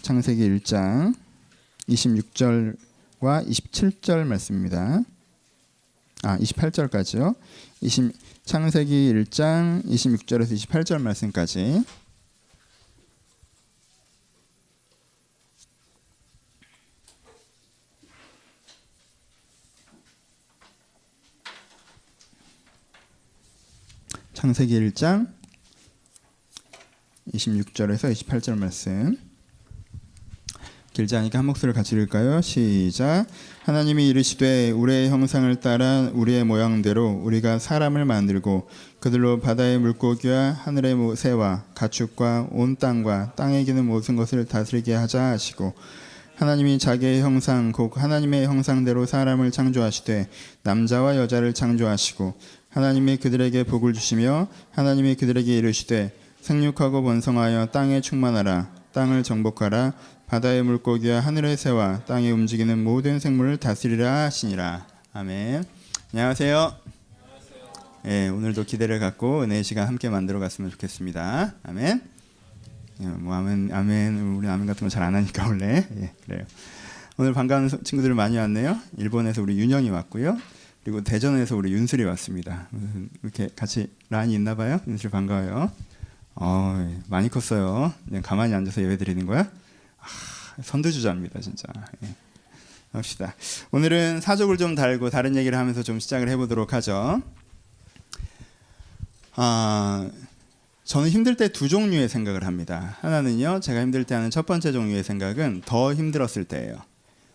창세기 1장 26절과 27절 말씀입니다. 28절까지요. 창세기 1장 26절에서 28절 말씀까지. 창세기 1장 26절에서 28절 말씀. 길지 않으니까 한 목소리를 같이 읽을까요? 시작. 하나님이 이르시되 우리의 형상을 따라 우리의 모양대로 우리가 사람을 만들고 그들로 바다의 물고기와 하늘의 새와 가축과 온 땅과 땅에 기는 모든 것을 다스리게 하자 하시고, 하나님이 자기의 형상 곧 하나님의 형상대로 사람을 창조하시되 남자와 여자를 창조하시고, 하나님이 그들에게 복을 주시며 하나님이 그들에게 이르시되 생육하고 번성하여 땅에 충만하라. 땅을 정복하라. 바다의 물고기와 하늘의 새와 땅에 움직이는 모든 생물을 다스리라 하시니라. 아멘. 안녕하세요. 예, 오늘도 기대를 갖고 은혜의 시간 함께 만들어 갔으면 좋겠습니다. 아멘. 예, 아멘. 우리 아멘 같은 거 잘 안 하니까 원래. 예, 그래요. 오늘 반가운 친구들 많이 왔네요. 일본에서 우리 윤영이 왔고요. 그리고 대전에서 우리 윤슬이 왔습니다. 이렇게 같이 란이 있나 봐요. 윤슬 반가워요. 많이 컸어요. 그냥 가만히 앉아서 예배 드리는 거야? 선두주자입니다, 진짜. 예. 합시다. 오늘은 사족을 좀 달고 다른 얘기를 하면서 좀 시작을 해보도록 하죠. 저는 힘들 때 두 종류의 생각을 합니다. 하나는요, 제가 힘들 때 하는 첫 번째 종류의 생각은 더 힘들었을 때예요.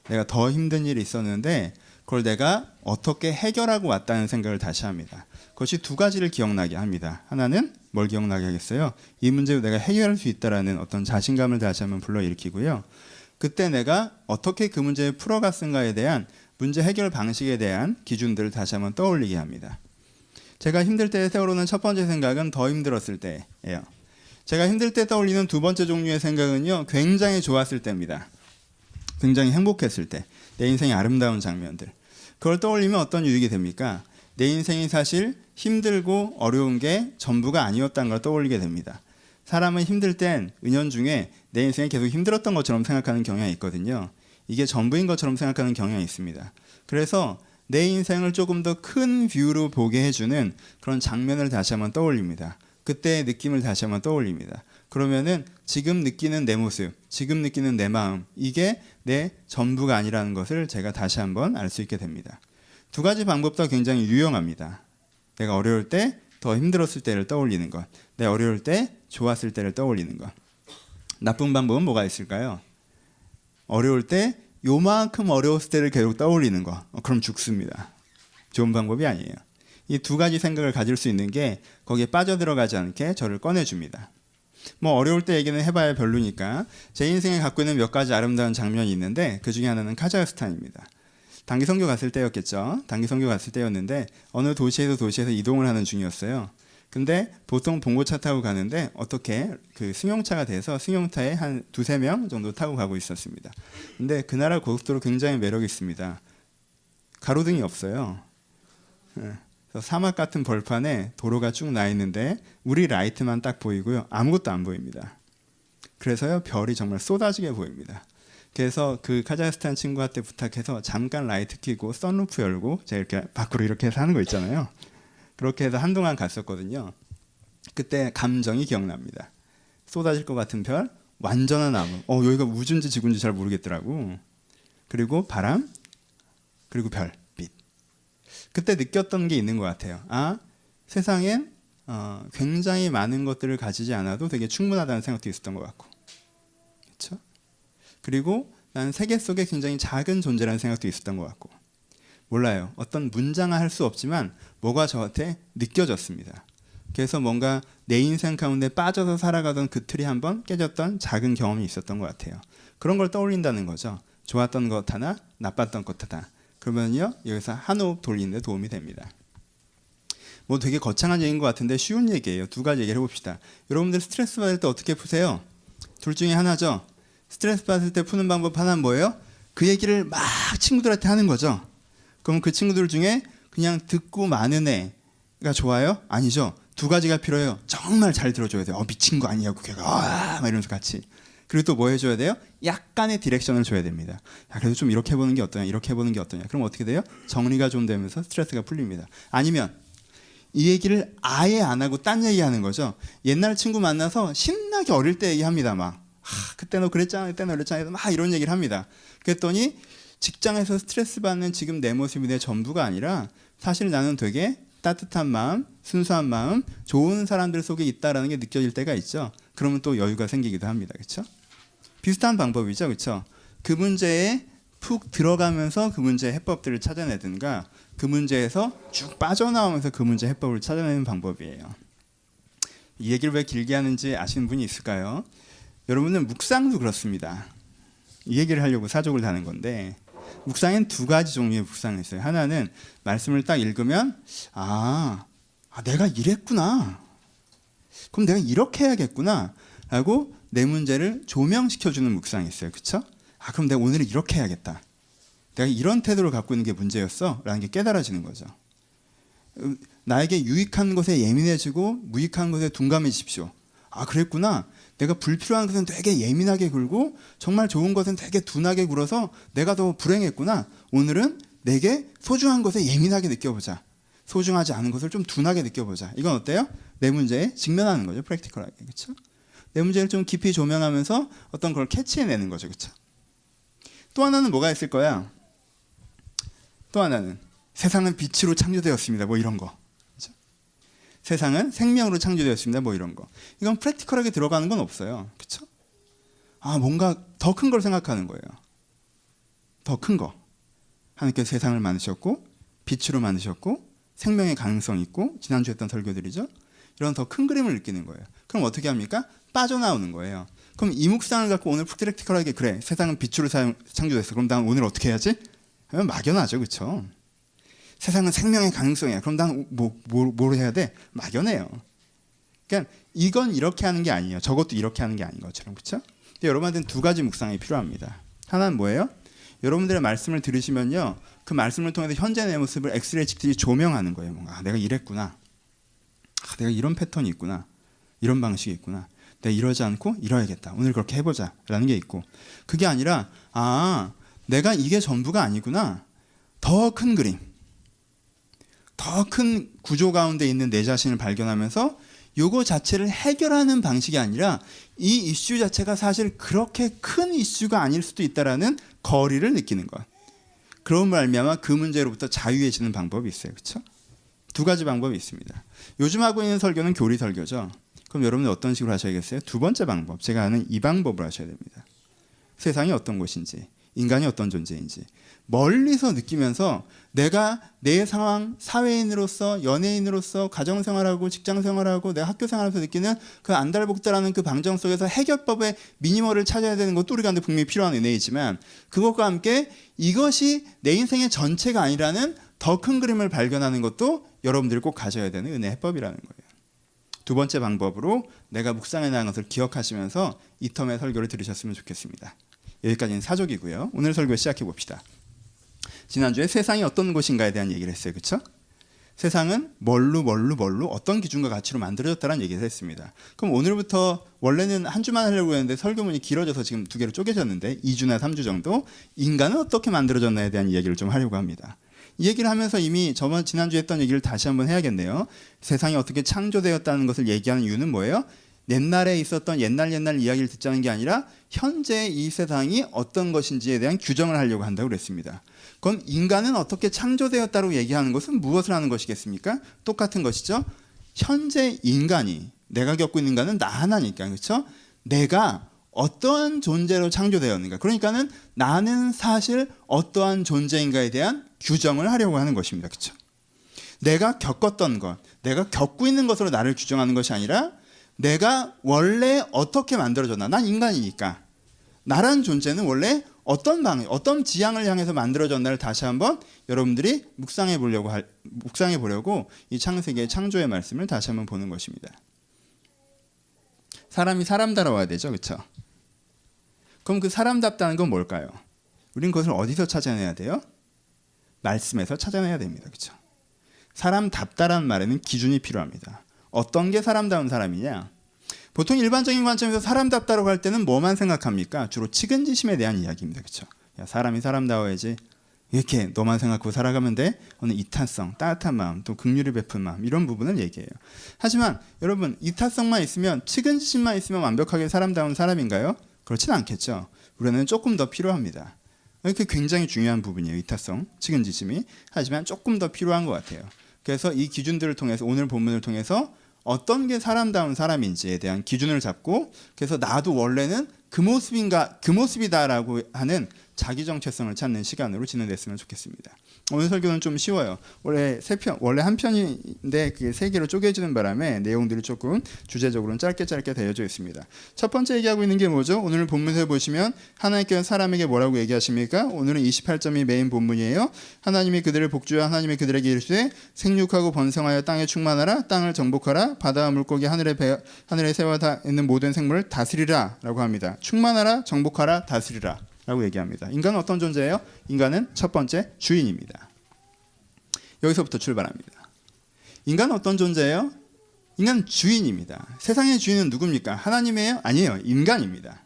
내가 더 힘든 일이 있었는데 그걸 내가 어떻게 해결하고 왔다는 생각을 다시 합니다. 그것이 두 가지를 기억나게 합니다. 하나는 뭘 기억나게 하겠어요? 이 문제를 내가 해결할 수 있다라는 어떤 자신감을 다시 한번 불러일으키고요. 그때 내가 어떻게 그 문제를 풀어갔은가에 대한 문제 해결 방식에 대한 기준들을 다시 한번 떠올리게 합니다. 제가 힘들 때 떠오르는 첫 번째 생각은 더 힘들었을 때예요. 제가 힘들 때 떠올리는 두 번째 종류의 생각은요, 굉장히 좋았을 때입니다. 굉장히 행복했을 때, 내 인생의 아름다운 장면들. 그걸 떠올리면 어떤 유익이 됩니까? 내 인생이 사실 힘들고 어려운 게 전부가 아니었다는 걸 떠올리게 됩니다. 사람은 힘들 땐 은연중에 내 인생이 계속 힘들었던 것처럼 생각하는 경향이 있거든요. 이게 전부인 것처럼 생각하는 경향이 있습니다. 그래서 내 인생을 조금 더 큰 뷰로 보게 해주는 그런 장면을 다시 한번 떠올립니다. 그때의 느낌을 다시 한번 떠올립니다. 그러면은 지금 느끼는 내 모습, 지금 느끼는 내 마음, 이게 내 전부가 아니라는 것을 제가 다시 한번 알 수 있게 됩니다. 두 가지 방법도 굉장히 유용합니다. 내가 어려울 때 더 힘들었을 때를 떠올리는 것, 내가 어려울 때 좋았을 때를 떠올리는 것. 나쁜 방법은 뭐가 있을까요? 어려울 때 요만큼 어려웠을 때를 계속 떠올리는 것. 그럼 죽습니다. 좋은 방법이 아니에요. 이 두 가지 생각을 가질 수 있는 게 거기에 빠져들어가지 않게 저를 꺼내줍니다. 뭐 어려울 때 얘기는 해봐야 별로니까 제 인생에 갖고 있는 몇 가지 아름다운 장면이 있는데 그 중에 하나는 카자흐스탄입니다. 단기 선교 갔을 때였겠죠. 단기 선교 갔을 때였는데 어느 도시에서 이동을 하는 중이었어요. 근데 보통 봉고차 타고 가는데 어떻게 그 승용차가 돼서 승용차에 한 두세 명 정도 타고 가고 있었습니다. 근데 그 나라 고속도로 굉장히 매력이 있습니다. 가로등이 없어요. 그래서 사막 같은 벌판에 도로가 쭉 나 있는데 우리 라이트만 딱 보이고요. 아무것도 안 보입니다. 그래서요, 별이 정말 쏟아지게 보입니다. 그래서 그 카자흐스탄 친구한테 부탁해서 잠깐 라이트 켜고 선루프 열고 제가 이렇게 밖으로 이렇게 해서 하는 거 있잖아요. 그렇게 해서 한동안 갔었거든요. 그때 감정이 기억납니다. 쏟아질 것 같은 별, 완전한 나무. 여기가 우주인지 지구인지 잘 모르겠더라고. 그리고 바람, 그리고 별빛. 그때 느꼈던 게 있는 것 같아요. 세상엔 굉장히 많은 것들을 가지지 않아도 되게 충분하다는 생각도 있었던 것 같고. 그렇죠? 그리고 나는 세계 속에 굉장히 작은 존재라는 생각도 있었던 것 같고. 몰라요. 어떤 문장화할 수 없지만 뭐가 저한테 느껴졌습니다. 그래서 뭔가 내 인생 가운데 빠져서 살아가던 그 틀이 한번 깨졌던 작은 경험이 있었던 것 같아요. 그런 걸 떠올린다는 거죠. 좋았던 것 하나, 나빴던 것 하나. 그러면요, 여기서 한 호흡 돌리는 데 도움이 됩니다. 뭐 되게 거창한 얘기인 것 같은데 쉬운 얘기예요. 두 가지 얘기를 해봅시다. 여러분들 스트레스 받을 때 어떻게 푸세요? 둘 중에 하나죠. 스트레스 받을 때 푸는 방법 하나는 뭐예요? 그 얘기를 막 친구들한테 하는 거죠. 그럼 그 친구들 중에 그냥 듣고 마는 애가 좋아요? 아니죠. 두 가지가 필요해요. 정말 잘 들어줘야 돼요. 미친 거 아니냐고 걔가 막 이러면서 같이. 그리고 또 뭐 해줘야 돼요? 약간의 디렉션을 줘야 됩니다. 야, 그래도 좀 이렇게 해보는 게 어떠냐, 이렇게 해보는 게 어떠냐. 그럼 어떻게 돼요? 정리가 좀 되면서 스트레스가 풀립니다. 아니면 이 얘기를 아예 안 하고 딴 얘기하는 거죠. 옛날 친구 만나서 신나게 어릴 때 얘기합니다. 막 그때 너 그랬잖아, 그때 너 그랬잖아, 막 이런 얘기를 합니다. 그랬더니 직장에서 스트레스 받는 지금 내 모습이 내 전부가 아니라 사실 나는 되게 따뜻한 마음, 순수한 마음, 좋은 사람들 속에 있다라는 게 느껴질 때가 있죠. 그러면 또 여유가 생기기도 합니다. 그렇죠? 비슷한 방법이죠. 그렇죠? 그 문제에 푹 들어가면서 그 문제의 해법들을 찾아내든가 그 문제에서 쭉 빠져나오면서 그 문제의 해법을 찾아내는 방법이에요. 이 얘기를 왜 길게 하는지 아시는 분이 있을까요? 여러분은 묵상도 그렇습니다. 이 얘기를 하려고 사족을 다는 건데 묵상엔 두 가지 종류의 묵상이 있어요. 하나는 말씀을 딱 읽으면 내가 이랬구나. 그럼 내가 이렇게 해야겠구나 라고 내 문제를 조명시켜주는 묵상이 있어요. 그렇죠? 그럼 내가 오늘은 이렇게 해야겠다. 내가 이런 태도를 갖고 있는 게 문제였어 라는 게 깨달아지는 거죠. 나에게 유익한 것에 예민해지고 무익한 것에 둔감해지십시오. 그랬구나. 내가 불필요한 것은 되게 예민하게 굴고 정말 좋은 것은 되게 둔하게 굴어서 내가 더 불행했구나. 오늘은 내게 소중한 것에 예민하게 느껴보자. 소중하지 않은 것을 좀 둔하게 느껴보자. 이건 어때요? 내 문제에 직면하는 거죠. 프랙티컬하게. 그렇죠? 내 문제를 좀 깊이 조명하면서 어떤 걸 캐치해내는 거죠. 그렇죠? 또 하나는 뭐가 있을 거야? 또 하나는 세상은 빛으로 창조되었습니다. 뭐 이런 거. 그렇죠? 세상은 생명으로 창조되었습니다. 뭐 이런 거. 이건 프랙티컬하게 들어가는 건 없어요. 그렇죠? 뭔가 더 큰 걸 생각하는 거예요. 더 큰 거. 하나님께서 세상을 만드셨고 빛으로 만드셨고 생명의 가능성이 있고 지난주에 했던 설교들이죠. 이런 더 큰 그림을 느끼는 거예요. 그럼 어떻게 합니까? 빠져나오는 거예요. 그럼 이 묵상을 갖고 오늘 프랙티컬하게 그래 세상은 빛으로 창조됐어. 그럼 난 오늘 어떻게 해야지? 하면 막연하죠. 그렇죠? 세상은 생명의 가능성이야. 그럼 난 뭘 해야 돼? 막연해요. 그러니까 이건 이렇게 하는 게 아니에요. 저것도 이렇게 하는 게 아닌 것처럼. 그렇죠? 근데 여러분한테는 두 가지 묵상이 필요합니다. 하나는 뭐예요? 여러분들의 말씀을 들으시면요. 그 말씀을 통해서 현재 내 모습을 엑스레이 찍듯이 조명하는 거예요. 뭔가 내가 이랬구나. 내가 이런 패턴이 있구나. 이런 방식이 있구나. 내가 이러지 않고 이러야겠다. 오늘 그렇게 해보자 라는 게 있고 그게 아니라 내가 이게 전부가 아니구나. 더 큰 그림, 더 큰 구조 가운데 있는 내 자신을 발견하면서 요거 자체를 해결하는 방식이 아니라 이 이슈 자체가 사실 그렇게 큰 이슈가 아닐 수도 있다라는 거리를 느끼는 것. 그런 말미암아 그 문제로부터 자유해지는 방법이 있어요. 그렇죠? 두 가지 방법이 있습니다. 요즘 하고 있는 설교는 교리 설교죠. 그럼 여러분은 어떤 식으로 하셔야겠어요? 두 번째 방법, 제가 아는 이 방법을 하셔야 됩니다. 세상이 어떤 곳인지, 인간이 어떤 존재인지 멀리서 느끼면서 내가 내 상황, 사회인으로서, 연예인으로서, 가정생활하고 직장생활하고 내 학교생활에서 느끼는 그 안달복달하는 그 방정 속에서 해결법의 미니멀을 찾아야 되는 것도 우리가 분명히 필요한 은혜이지만 그것과 함께 이것이 내 인생의 전체가 아니라는 더 큰 그림을 발견하는 것도 여러분들이 꼭 가져야 되는 은혜 해법이라는 거예요. 두 번째 방법으로 내가 묵상해 나간 것을 기억하시면서 이 텀의 설교를 들으셨으면 좋겠습니다. 여기까지는 사족이고요. 오늘 설교 시작해 봅시다. 지난주에 세상이 어떤 곳인가에 대한 얘기를 했어요. 그렇죠? 세상은 뭘로 어떤 기준과 가치로 만들어졌다는 얘기를 했습니다. 그럼 오늘부터 원래는 한 주만 하려고 했는데 설교문이 길어져서 지금 두 개로 쪼개졌는데 2주나 3주 정도 인간은 어떻게 만들어졌나에 대한 이야기를 좀 하려고 합니다. 이 얘기를 하면서 이미 지난주에 했던 얘기를 다시 한번 해야겠네요. 세상이 어떻게 창조되었다는 것을 얘기하는 이유는 뭐예요? 옛날에 있었던 옛날 이야기를 듣자는 게 아니라 현재 이 세상이 어떤 것인지에 대한 규정을 하려고 한다고 그랬습니다. 그럼 인간은 어떻게 창조되었다고 얘기하는 것은 무엇을 하는 것이겠습니까? 똑같은 것이죠. 현재 인간이 내가 겪고 있는 인간은 나 하나니까 그렇죠? 내가 어떠한 존재로 창조되었는가. 그러니까는 나는 사실 어떠한 존재인가에 대한 규정을 하려고 하는 것입니다. 그렇죠? 내가 겪었던 것, 내가 겪고 있는 것으로 나를 규정하는 것이 아니라 내가 원래 어떻게 만들어졌나. 난 인간이니까. 나란 존재는 원래 어떤 지향을 향해서 만들어졌나를 다시 한번 여러분들이 묵상해 보려고 이 창세기의 창조의 말씀을 다시 한번 보는 것입니다. 사람이 사람다워야 되죠. 그렇죠? 그럼 그 사람답다는 건 뭘까요? 우린 그것을 어디서 찾아내야 돼요? 말씀에서 찾아내야 됩니다. 그렇죠? 사람답다라는 말에는 기준이 필요합니다. 어떤 게 사람다운 사람이냐? 보통 일반적인 관점에서 사람답다라고 할 때는 뭐만 생각합니까? 주로 측은지심에 대한 이야기입니다. 그렇죠? 야, 사람이 사람다워야지. 이렇게 너만 생각하고 살아가면 돼? 오늘 이타성, 따뜻한 마음, 또 긍휼을 베푼 마음 이런 부분을 얘기해요. 하지만 여러분 이타성만 있으면 측은지심만 있으면 완벽하게 사람다운 사람인가요? 그렇진 않겠죠. 우리는 조금 더 필요합니다. 이렇게 굉장히 중요한 부분이에요. 이타성, 측은지심이. 하지만 조금 더 필요한 것 같아요. 그래서 이 기준들을 통해서 오늘 본문을 통해서 어떤 게 사람다운 사람인지에 대한 기준을 잡고 그래서 나도 원래는 그 모습이다라고 하는 자기 정체성을 찾는 시간으로 진행됐으면 좋겠습니다. 오늘 설교는 좀 쉬워요. 원래 한 편인데 그게 세 개로 쪼개지는 바람에 내용들이 조금 주제적으로는 짧게 되어져 있습니다. 첫 번째 얘기하고 있는 게 뭐죠? 오늘 본문을 보시면 하나님께서 사람에게 뭐라고 얘기하십니까? 오늘은 28점이 메인 본문이에요. 하나님이 그들을 복주하 하나님이 그들에게 이르시되 생육하고 번성하여 땅에 충만하라 땅을 정복하라 바다와 물고기 하늘의 새와 다 있는 모든 생물을 다스리라 라고 합니다. 충만하라 정복하라 다스리라 라고 얘기합니다. 인간은 어떤 존재예요? 인간은 첫 번째 주인입니다. 여기서부터 출발합니다. 인간은 어떤 존재예요? 인간은 주인입니다. 세상의 주인은 누굽니까? 하나님이에요? 아니에요. 인간입니다.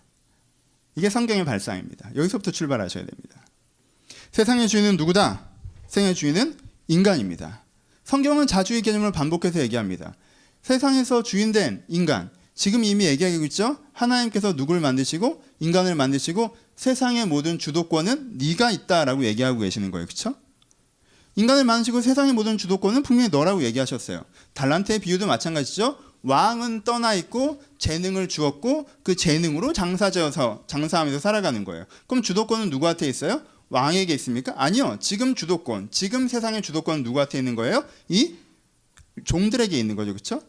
이게 성경의 발상입니다. 여기서부터 출발하셔야 됩니다. 세상의 주인은 누구다? 세상의 주인은 인간입니다. 성경은 자주의 개념을 반복해서 얘기합니다. 세상에서 주인된 인간, 지금 이미 얘기하고 있죠? 하나님께서 누구를 만드시고 인간을 만드시고 세상의 모든 주도권은 네가 있다라고 얘기하고 계시는 거예요. 그렇죠? 인간을 만드시고 세상의 모든 주도권은 분명히 너라고 얘기하셨어요. 달란트의 비유도 마찬가지죠. 왕은 떠나 있고 재능을 주었고 그 재능으로 장사하면서 살아가는 거예요. 그럼 주도권은 누구한테 있어요? 왕에게 있습니까? 아니요. 지금 세상의 주도권은 누구한테 있는 거예요? 이 종들에게 있는 거죠. 그렇죠?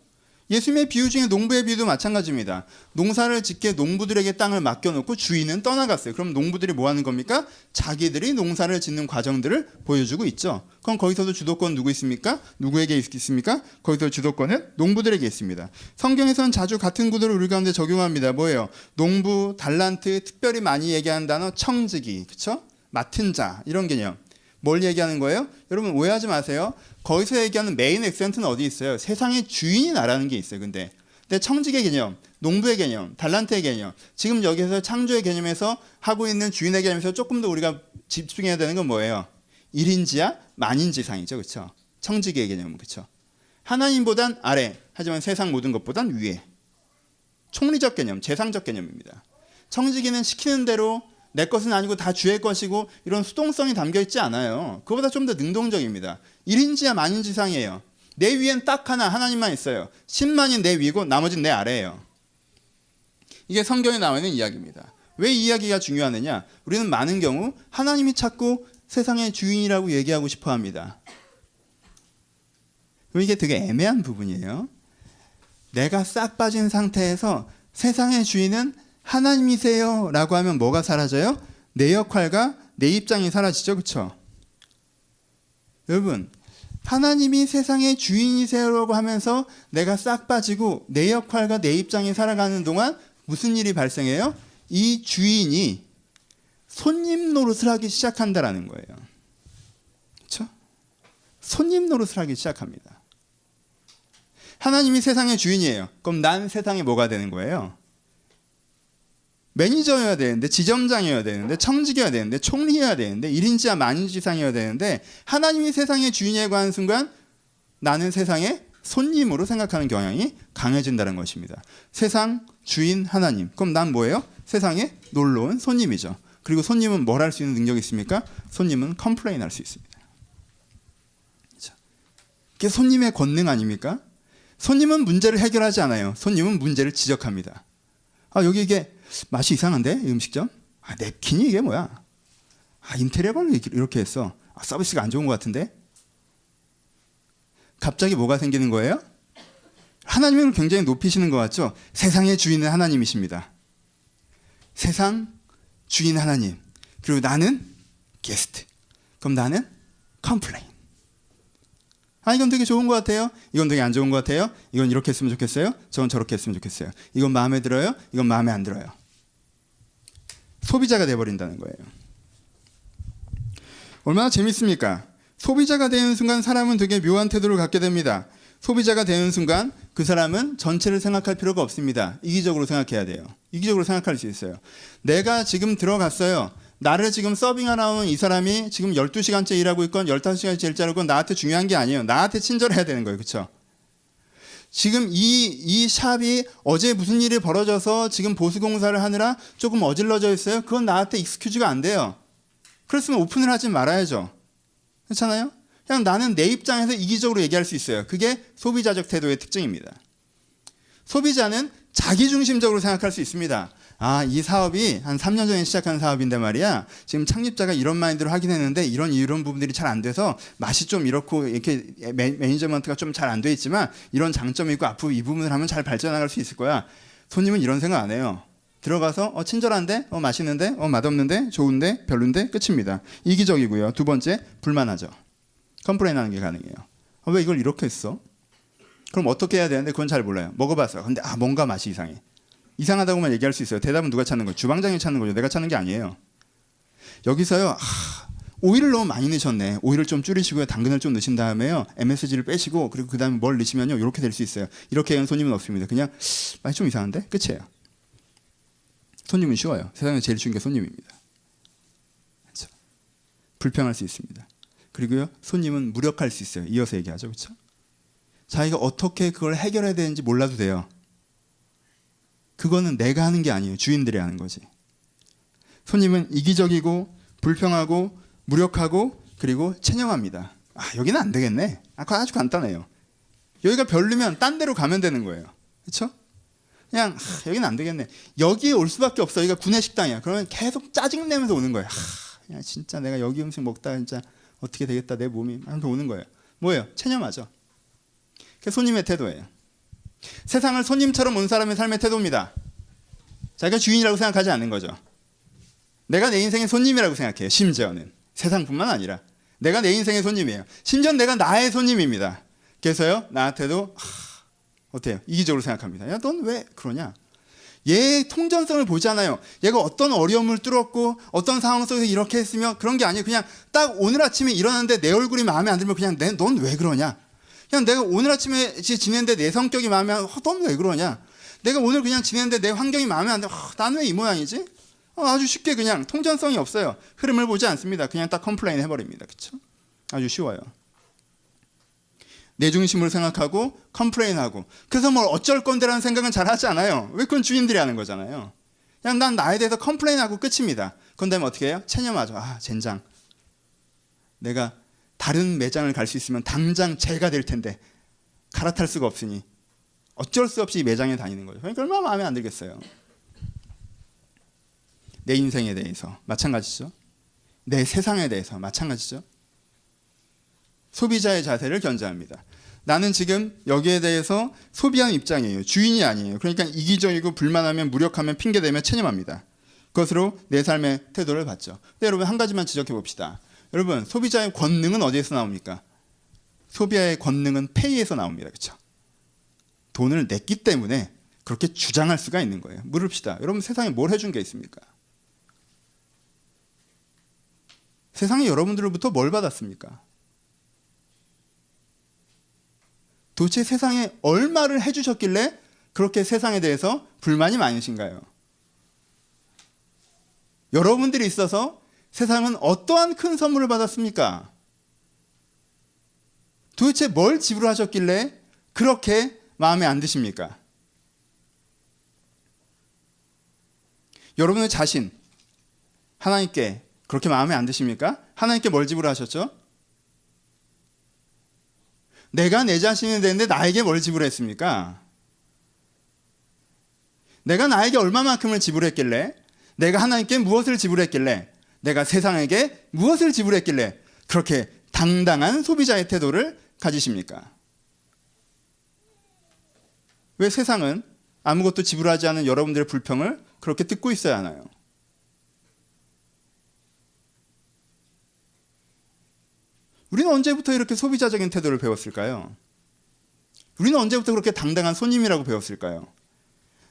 예수님의 비유 중에 농부의 비유도 마찬가지입니다. 농사를 짓게 농부들에게 땅을 맡겨놓고 주인은 떠나갔어요. 그럼 농부들이 뭐 하는 겁니까? 자기들이 농사를 짓는 과정들을 보여주고 있죠. 그럼 거기서도 주도권 누구 있습니까? 누구에게 있습니까? 거기서 주도권은 농부들에게 있습니다. 성경에서는 자주 같은 구도를 우리 가운데 적용합니다. 뭐예요? 농부, 달란트, 특별히 많이 얘기하는 단어 청지기, 그렇죠? 맡은 자 이런 개념. 뭘 얘기하는 거예요? 여러분 오해하지 마세요. 거기서 얘기하는 메인 액센트는 어디 있어요? 세상의 주인이 나라는 게 있어요. 근데 청지기의 개념, 농부의 개념, 달란트의 개념, 지금 여기서 창조의 개념에서 하고 있는 주인의 개념에서 조금 더 우리가 집중해야 되는 건 뭐예요? 1인지야 만인지상이죠. 그렇죠? 청지기의 개념은 그렇죠? 하나님보단 아래, 하지만 세상 모든 것보단 위에. 총리적 개념, 재상적 개념입니다. 청지기는 시키는 대로 내 것은 아니고 다 주의 것이고 이런 수동성이 담겨 있지 않아요. 그보다 좀 더 능동적입니다. 1인지야 만인지상이에요. 내 위엔 딱 하나님만 있어요. 10만이 내 위고 나머지는 내 아래예요. 이게 성경에 나와 있는 이야기입니다. 왜 이 이야기가 중요하느냐? 우리는 많은 경우 하나님이 자꾸 세상의 주인이라고 얘기하고 싶어 합니다. 이게 되게 애매한 부분이에요. 내가 싹 빠진 상태에서 세상의 주인은 하나님이세요 라고 하면 뭐가 사라져요? 내 역할과 내 입장이 사라지죠. 그렇죠? 여러분 하나님이 세상의 주인이세요라고 하면서 내가 싹 빠지고 내 역할과 내 입장이 살아가는 동안 무슨 일이 발생해요? 이 주인이 손님 노릇을 하기 시작한다라는 거예요. 그렇죠? 손님 노릇을 하기 시작합니다. 하나님이 세상의 주인이에요. 그럼 난 세상에 뭐가 되는 거예요? 매니저여야 되는데, 지점장이어야 되는데, 청직이어야 되는데, 총리여야 되는데, 1인지야 만인지상이어야 되는데 하나님이 세상의 주인이라고 하는 순간 나는 세상의 손님으로 생각하는 경향이 강해진다는 것입니다. 세상 주인 하나님. 그럼 난 뭐예요? 세상에 놀러온 손님이죠. 그리고 손님은 뭘 할 수 있는 능력이 있습니까? 손님은 컴플레인 할 수 있습니다. 그게 손님의 권능 아닙니까? 손님은 문제를 해결하지 않아요. 손님은 문제를 지적합니다. 여기 이게 맛이 이상한데? 이 음식점? 냅킨이 이게 뭐야? 인테리어가 이렇게 했어. 서비스가 안 좋은 것 같은데? 갑자기 뭐가 생기는 거예요? 하나님을 굉장히 높이시는 것 같죠? 세상의 주인은 하나님이십니다. 세상 주인 하나님. 그리고 나는 게스트. 그럼 나는 컴플레인. 이건 되게 좋은 것 같아요. 이건 되게 안 좋은 것 같아요. 이건 이렇게 했으면 좋겠어요. 저건 저렇게 했으면 좋겠어요. 이건 마음에 들어요. 이건 마음에 안 들어요. 소비자가 돼버린다는 거예요. 얼마나 재밌습니까? 소비자가 되는 순간 사람은 되게 묘한 태도를 갖게 됩니다. 소비자가 되는 순간 그 사람은 전체를 생각할 필요가 없습니다. 이기적으로 생각해야 돼요. 이기적으로 생각할 수 있어요. 내가 지금 들어갔어요. 나를 지금 서빙하러 온 이 사람이 지금 12시간째 일하고 있건 15시간째 일자고 있건 나한테 중요한 게 아니에요. 나한테 친절해야 되는 거예요. 그렇죠? 지금 이 샵이 어제 무슨 일이 벌어져서 지금 보수공사를 하느라 조금 어질러져 있어요. 그건 나한테 익스큐즈가 안 돼요. 그랬으면 오픈을 하지 말아야죠. 그렇잖아요? 그냥 나는 내 입장에서 이기적으로 얘기할 수 있어요. 그게 소비자적 태도의 특징입니다. 소비자는 자기중심적으로 생각할 수 있습니다. 아, 이 사업이 한 3년 전에 시작한 사업인데 말이야. 지금 창립자가 이런 마인드로 하긴 했는데 이런 부분들이 잘 안 돼서 맛이 좀 이렇고 이렇게 매니저먼트가 좀 잘 안 돼 있지만 이런 장점이 있고 앞으로 이 부분을 하면 잘 발전나갈 수 있을 거야. 손님은 이런 생각 안 해요. 들어가서 친절한데, 맛있는데, 맛없는데, 좋은데, 별론데 끝입니다. 이기적이고요. 두 번째, 불만하죠. 컴플레인하는 게 가능해요. 왜 이걸 이렇게 했어? 그럼 어떻게 해야 되는데 그건 잘 몰라요. 먹어봤어. 근데 뭔가 맛이 이상해. 이상하다고만 얘기할 수 있어요. 대답은 누가 찾는 거예요? 주방장이 찾는 거죠. 내가 찾는 게 아니에요. 여기서요. 오일을 너무 많이 넣으셨네. 오일을 좀 줄이시고요. 당근을 좀 넣으신 다음에요. MSG를 빼시고 그리고 그 다음에 뭘 넣으시면요. 이렇게 될 수 있어요. 이렇게 하는 손님은 없습니다. 그냥 맛이 좀 이상한데? 끝이에요. 손님은 쉬워요. 세상에 제일 쉬운 게 손님입니다. 그렇죠? 불평할 수 있습니다. 그리고요. 손님은 무력할 수 있어요. 이어서 얘기하죠. 그렇죠? 자기가 어떻게 그걸 해결해야 되는지 몰라도 돼요. 그거는 내가 하는 게 아니에요. 주인들이 하는 거지. 손님은 이기적이고 불평하고 무력하고 그리고 체념합니다. 여기는 안 되겠네. 그거 아주 간단해요. 여기가 별로면 딴 데로 가면 되는 거예요. 그렇죠? 그냥 여기는 안 되겠네. 여기에 올 수밖에 없어. 여기가 구내식당이야. 그러면 계속 짜증내면서 오는 거예요. 야, 진짜 내가 여기 음식 먹다 진짜 어떻게 되겠다 내 몸이 하면서 오는 거예요. 뭐예요? 체념하죠. 그게 손님의 태도예요. 세상을 손님처럼 온 사람의 삶의 태도입니다. 자기가 주인이라고 생각하지 않는 거죠. 내가 내 인생의 손님이라고 생각해요. 심지어는 세상뿐만 아니라 내가 내 인생의 손님이에요. 심지어 내가 나의 손님입니다. 그래서요 나한테도 어때요? 이기적으로 생각합니다. 야, 넌 왜 그러냐? 얘의 통전성을 보잖아요. 얘가 어떤 어려움을 뚫었고 어떤 상황 속에서 이렇게 했으며 그런 게 아니에요. 그냥 딱 오늘 아침에 일어났는데 내 얼굴이 마음에 안 들면 그냥 넌 왜 그러냐? 그냥 내가 오늘 아침에 지냈는데 내 성격이 마음에 안 들면 넌 왜 그러냐? 내가 오늘 그냥 지냈는데 내 환경이 마음에 안 들면 난 왜 이 모양이지? 아주 쉽게 그냥 통전성이 없어요. 흐름을 보지 않습니다. 그냥 딱 컴플레인 해버립니다. 그렇죠? 아주 쉬워요. 내 중심으로 생각하고 컴플레인하고 그래서 뭘 어쩔 건데라는 생각은 잘 하지 않아요. 왜? 그건 주인들이 하는 거잖아요. 그냥 난 나에 대해서 컴플레인하고 끝입니다. 그런 다음에 어떻게 해요? 체념하죠. 젠장. 내가 다른 매장을 갈 수 있으면 당장 제가 될 텐데 갈아탈 수가 없으니 어쩔 수 없이 매장에 다니는 거죠. 그러니까 얼마나 마음에 안 들겠어요. 내 인생에 대해서 마찬가지죠. 내 세상에 대해서 마찬가지죠. 소비자의 자세를 견지합니다. 나는 지금 여기에 대해서 소비하는 입장이에요. 주인이 아니에요. 그러니까 이기적이고 불만하면 무력하면 핑계대며 체념합니다. 그것으로 내 삶의 태도를 받죠. 근데 여러분 한 가지만 지적해 봅시다. 여러분 소비자의 권능은 어디에서 나옵니까? 소비자의 권능은 페이에서 나옵니다. 그렇죠? 돈을 냈기 때문에 그렇게 주장할 수가 있는 거예요. 물읍시다. 여러분 세상에 뭘 해준 게 있습니까? 세상에 여러분들로부터 뭘 받았습니까? 도대체 세상에 얼마를 해주셨길래 그렇게 세상에 대해서 불만이 많으신가요? 여러분들이 있어서 세상은 어떠한 큰 선물을 받았습니까? 도대체 뭘 지불하셨길래 그렇게 마음에 안 드십니까? 여러분의 자신, 하나님께 그렇게 마음에 안 드십니까? 하나님께 뭘 지불하셨죠? 내가 내 자신이 되는데 나에게 뭘 지불했습니까? 내가 나에게 얼마만큼을 지불했길래, 내가 하나님께 무엇을 지불했길래, 내가 세상에게 무엇을 지불했길래 그렇게 당당한 소비자의 태도를 가지십니까? 왜 세상은 아무것도 지불하지 않은 여러분들의 불평을 그렇게 듣고 있어야 하나요? 우리는 언제부터 이렇게 소비자적인 태도를 배웠을까요? 우리는 언제부터 그렇게 당당한 손님이라고 배웠을까요?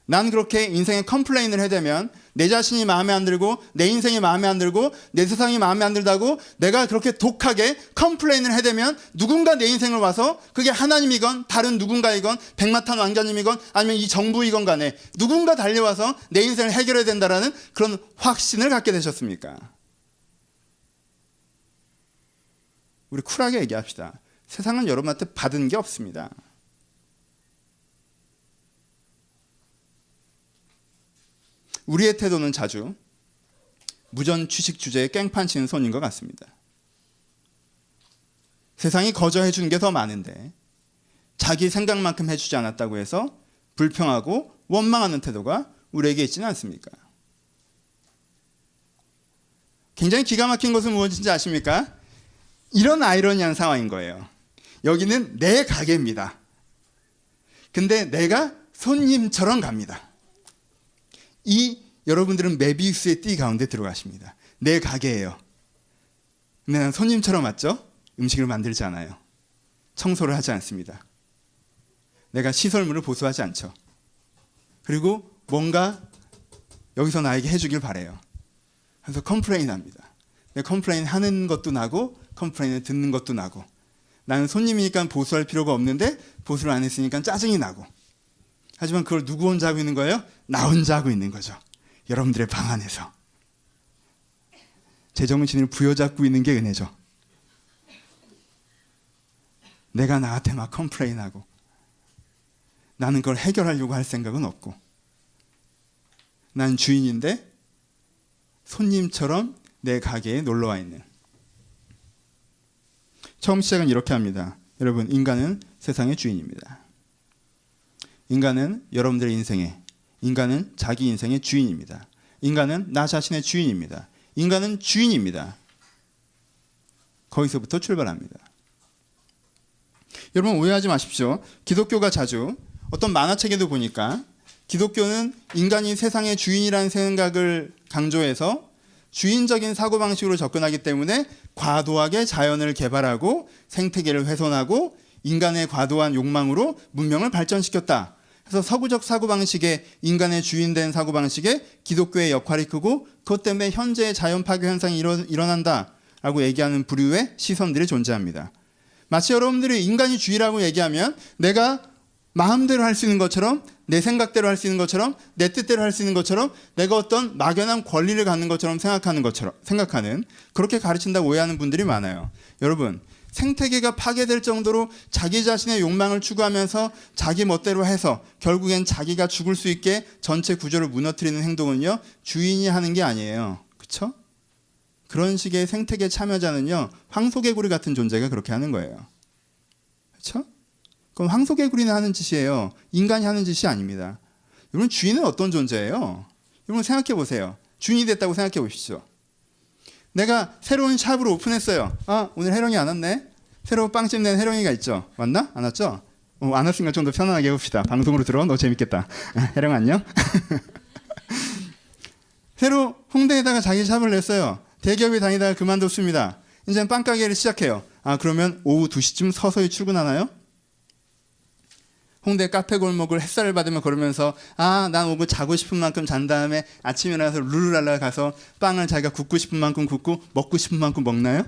난 그렇게 인생에 컴플레인을 해대면 내 자신이 마음에 안 들고 내 인생이 마음에 안 들고 내 세상이 마음에 안 들다고 내가 그렇게 독하게 컴플레인을 해대면 누군가 내 인생을 와서 그게 하나님이건 다른 누군가이건 백마탄 왕자님이건 아니면 이 정부이건 간에 누군가 달려와서 내 인생을 해결해야 된다라는 그런 확신을 갖게 되셨습니까? 우리 쿨하게 얘기합시다. 세상은 여러분한테 받은 게 없습니다. 우리의 태도는 자주 무전 취식 주제에 깽판 치는 손인 것 같습니다. 세상이 거저 해주는 게 더 많은데 자기 생각만큼 해주지 않았다고 해서 불평하고 원망하는 태도가 우리에게 있지는 않습니까? 굉장히 기가 막힌 것은 무엇인지 아십니까? 이런 아이러니한 상황인 거예요. 여기는 내 가게입니다. 근데 내가 손님처럼 갑니다. 이 여러분들은 메비우스의 띠 가운데 들어가십니다. 내 가게예요. 근데 난 손님처럼 왔죠? 음식을 만들지 않아요. 청소를 하지 않습니다. 내가 시설물을 보수하지 않죠. 그리고 뭔가 여기서 나에게 해주길 바래요. 그래서 컴플레인 합니다. 컴플레인 하는 것도 나고 컴플레인을 듣는 것도 나고 나는 손님이니까 보수할 필요가 없는데 보수를 안 했으니까 짜증이 나고 하지만 그걸 누구 혼자 하고 있는 거예요? 나 혼자 하고 있는 거죠. 여러분들의 방 안에서. 제정신을 부여잡고 있는 게 은혜죠. 내가 나한테 막 컴플레인하고 나는 그걸 해결하려고 할 생각은 없고 난 주인인데 손님처럼 내 가게에 놀러와 있는. 처음 시작은 이렇게 합니다. 여러분, 인간은 세상의 주인입니다. 인간은 여러분들의 인생에, 인간은 자기 인생의 주인입니다. 인간은 나 자신의 주인입니다. 인간은 주인입니다. 거기서부터 출발합니다. 여러분 오해하지 마십시오. 기독교가 자주 어떤 만화책에도 보니까 기독교는 인간이 세상의 주인이라는 생각을 강조해서 주인적인 사고방식으로 접근하기 때문에 과도하게 자연을 개발하고 생태계를 훼손하고 인간의 과도한 욕망으로 문명을 발전시켰다. 그래서 서구적 사고방식에 인간의 주인된 사고방식에 기독교의 역할이 크고 그것 때문에 현재의 자연 파괴 현상이 일어난다라고 얘기하는 부류의 시선들이 존재합니다. 마치 여러분들이 인간이 주인이라고 얘기하면 내가 마음대로 할 수 있는 것처럼 내 생각대로 할 수 있는 것처럼 내 뜻대로 할 수 있는 것처럼 내가 어떤 막연한 권리를 갖는 것처럼 생각하는 그렇게 가르친다고 오해하는 분들이 많아요. 여러분 생태계가 파괴될 정도로 자기 자신의 욕망을 추구하면서 자기 멋대로 해서 결국엔 자기가 죽을 수 있게 전체 구조를 무너뜨리는 행동은요 주인이 하는 게 아니에요. 그렇죠? 그런 식의 생태계 참여자는요 황소개구리 같은 존재가 그렇게 하는 거예요. 그렇죠? 그럼 황소개구리는 하는 짓이에요. 인간이 하는 짓이 아닙니다. 여러분 주인은 어떤 존재예요? 여러분 생각해 보세요. 주인이 됐다고 생각해 보십시오. 내가 새로운 샵을 오픈했어요. 아 오늘 혜령이 안 왔네. 새로 빵집 낸 혜령이가 있죠. 왔나? 안 왔죠? 안 왔으니까 좀 더 편안하게 해봅시다. 방송으로 들어. 너 재밌겠다. 혜령 안녕? 새로 홍대에다가 자기 샵을 냈어요. 대기업에 다니다가 그만뒀습니다. 이제 빵가게를 시작해요. 아 그러면 오후 2시쯤 서서히 출근하나요? 홍대 카페 골목을 햇살을 받으며 걸으면서 아 난 오고 자고 싶은 만큼 잔 다음에 아침에 일어나서 룰루랄라 가서 빵을 자기가 굽고 싶은 만큼 굽고 먹고 싶은 만큼 먹나요?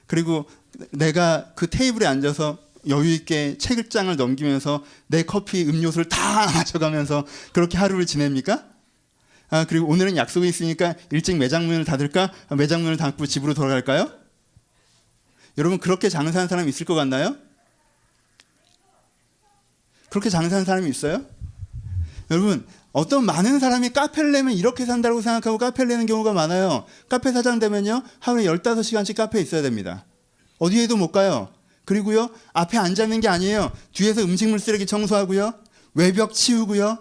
그리고 내가 그 테이블에 앉아서 여유 있게 책장을 넘기면서 내 커피 음료수를 다 마셔가면서 그렇게 하루를 지냅니까? 아 그리고 오늘은 약속이 있으니까 일찍 매장 문을 닫을까? 매장 문을 닫고 집으로 돌아갈까요? 여러분 그렇게 장사하는 사람이 있을 것 같나요? 그렇게 장사하는 사람이 있어요? 여러분 어떤 많은 사람이 카페를 내면 이렇게 산다고 생각하고 카페를 내는 경우가 많아요. 카페 사장 되면요 하루에 15시간씩 카페에 있어야 됩니다. 어디에도 못 가요. 그리고요 앞에 앉아있는 게 아니에요. 뒤에서 음식물 쓰레기 청소하고요 외벽 치우고요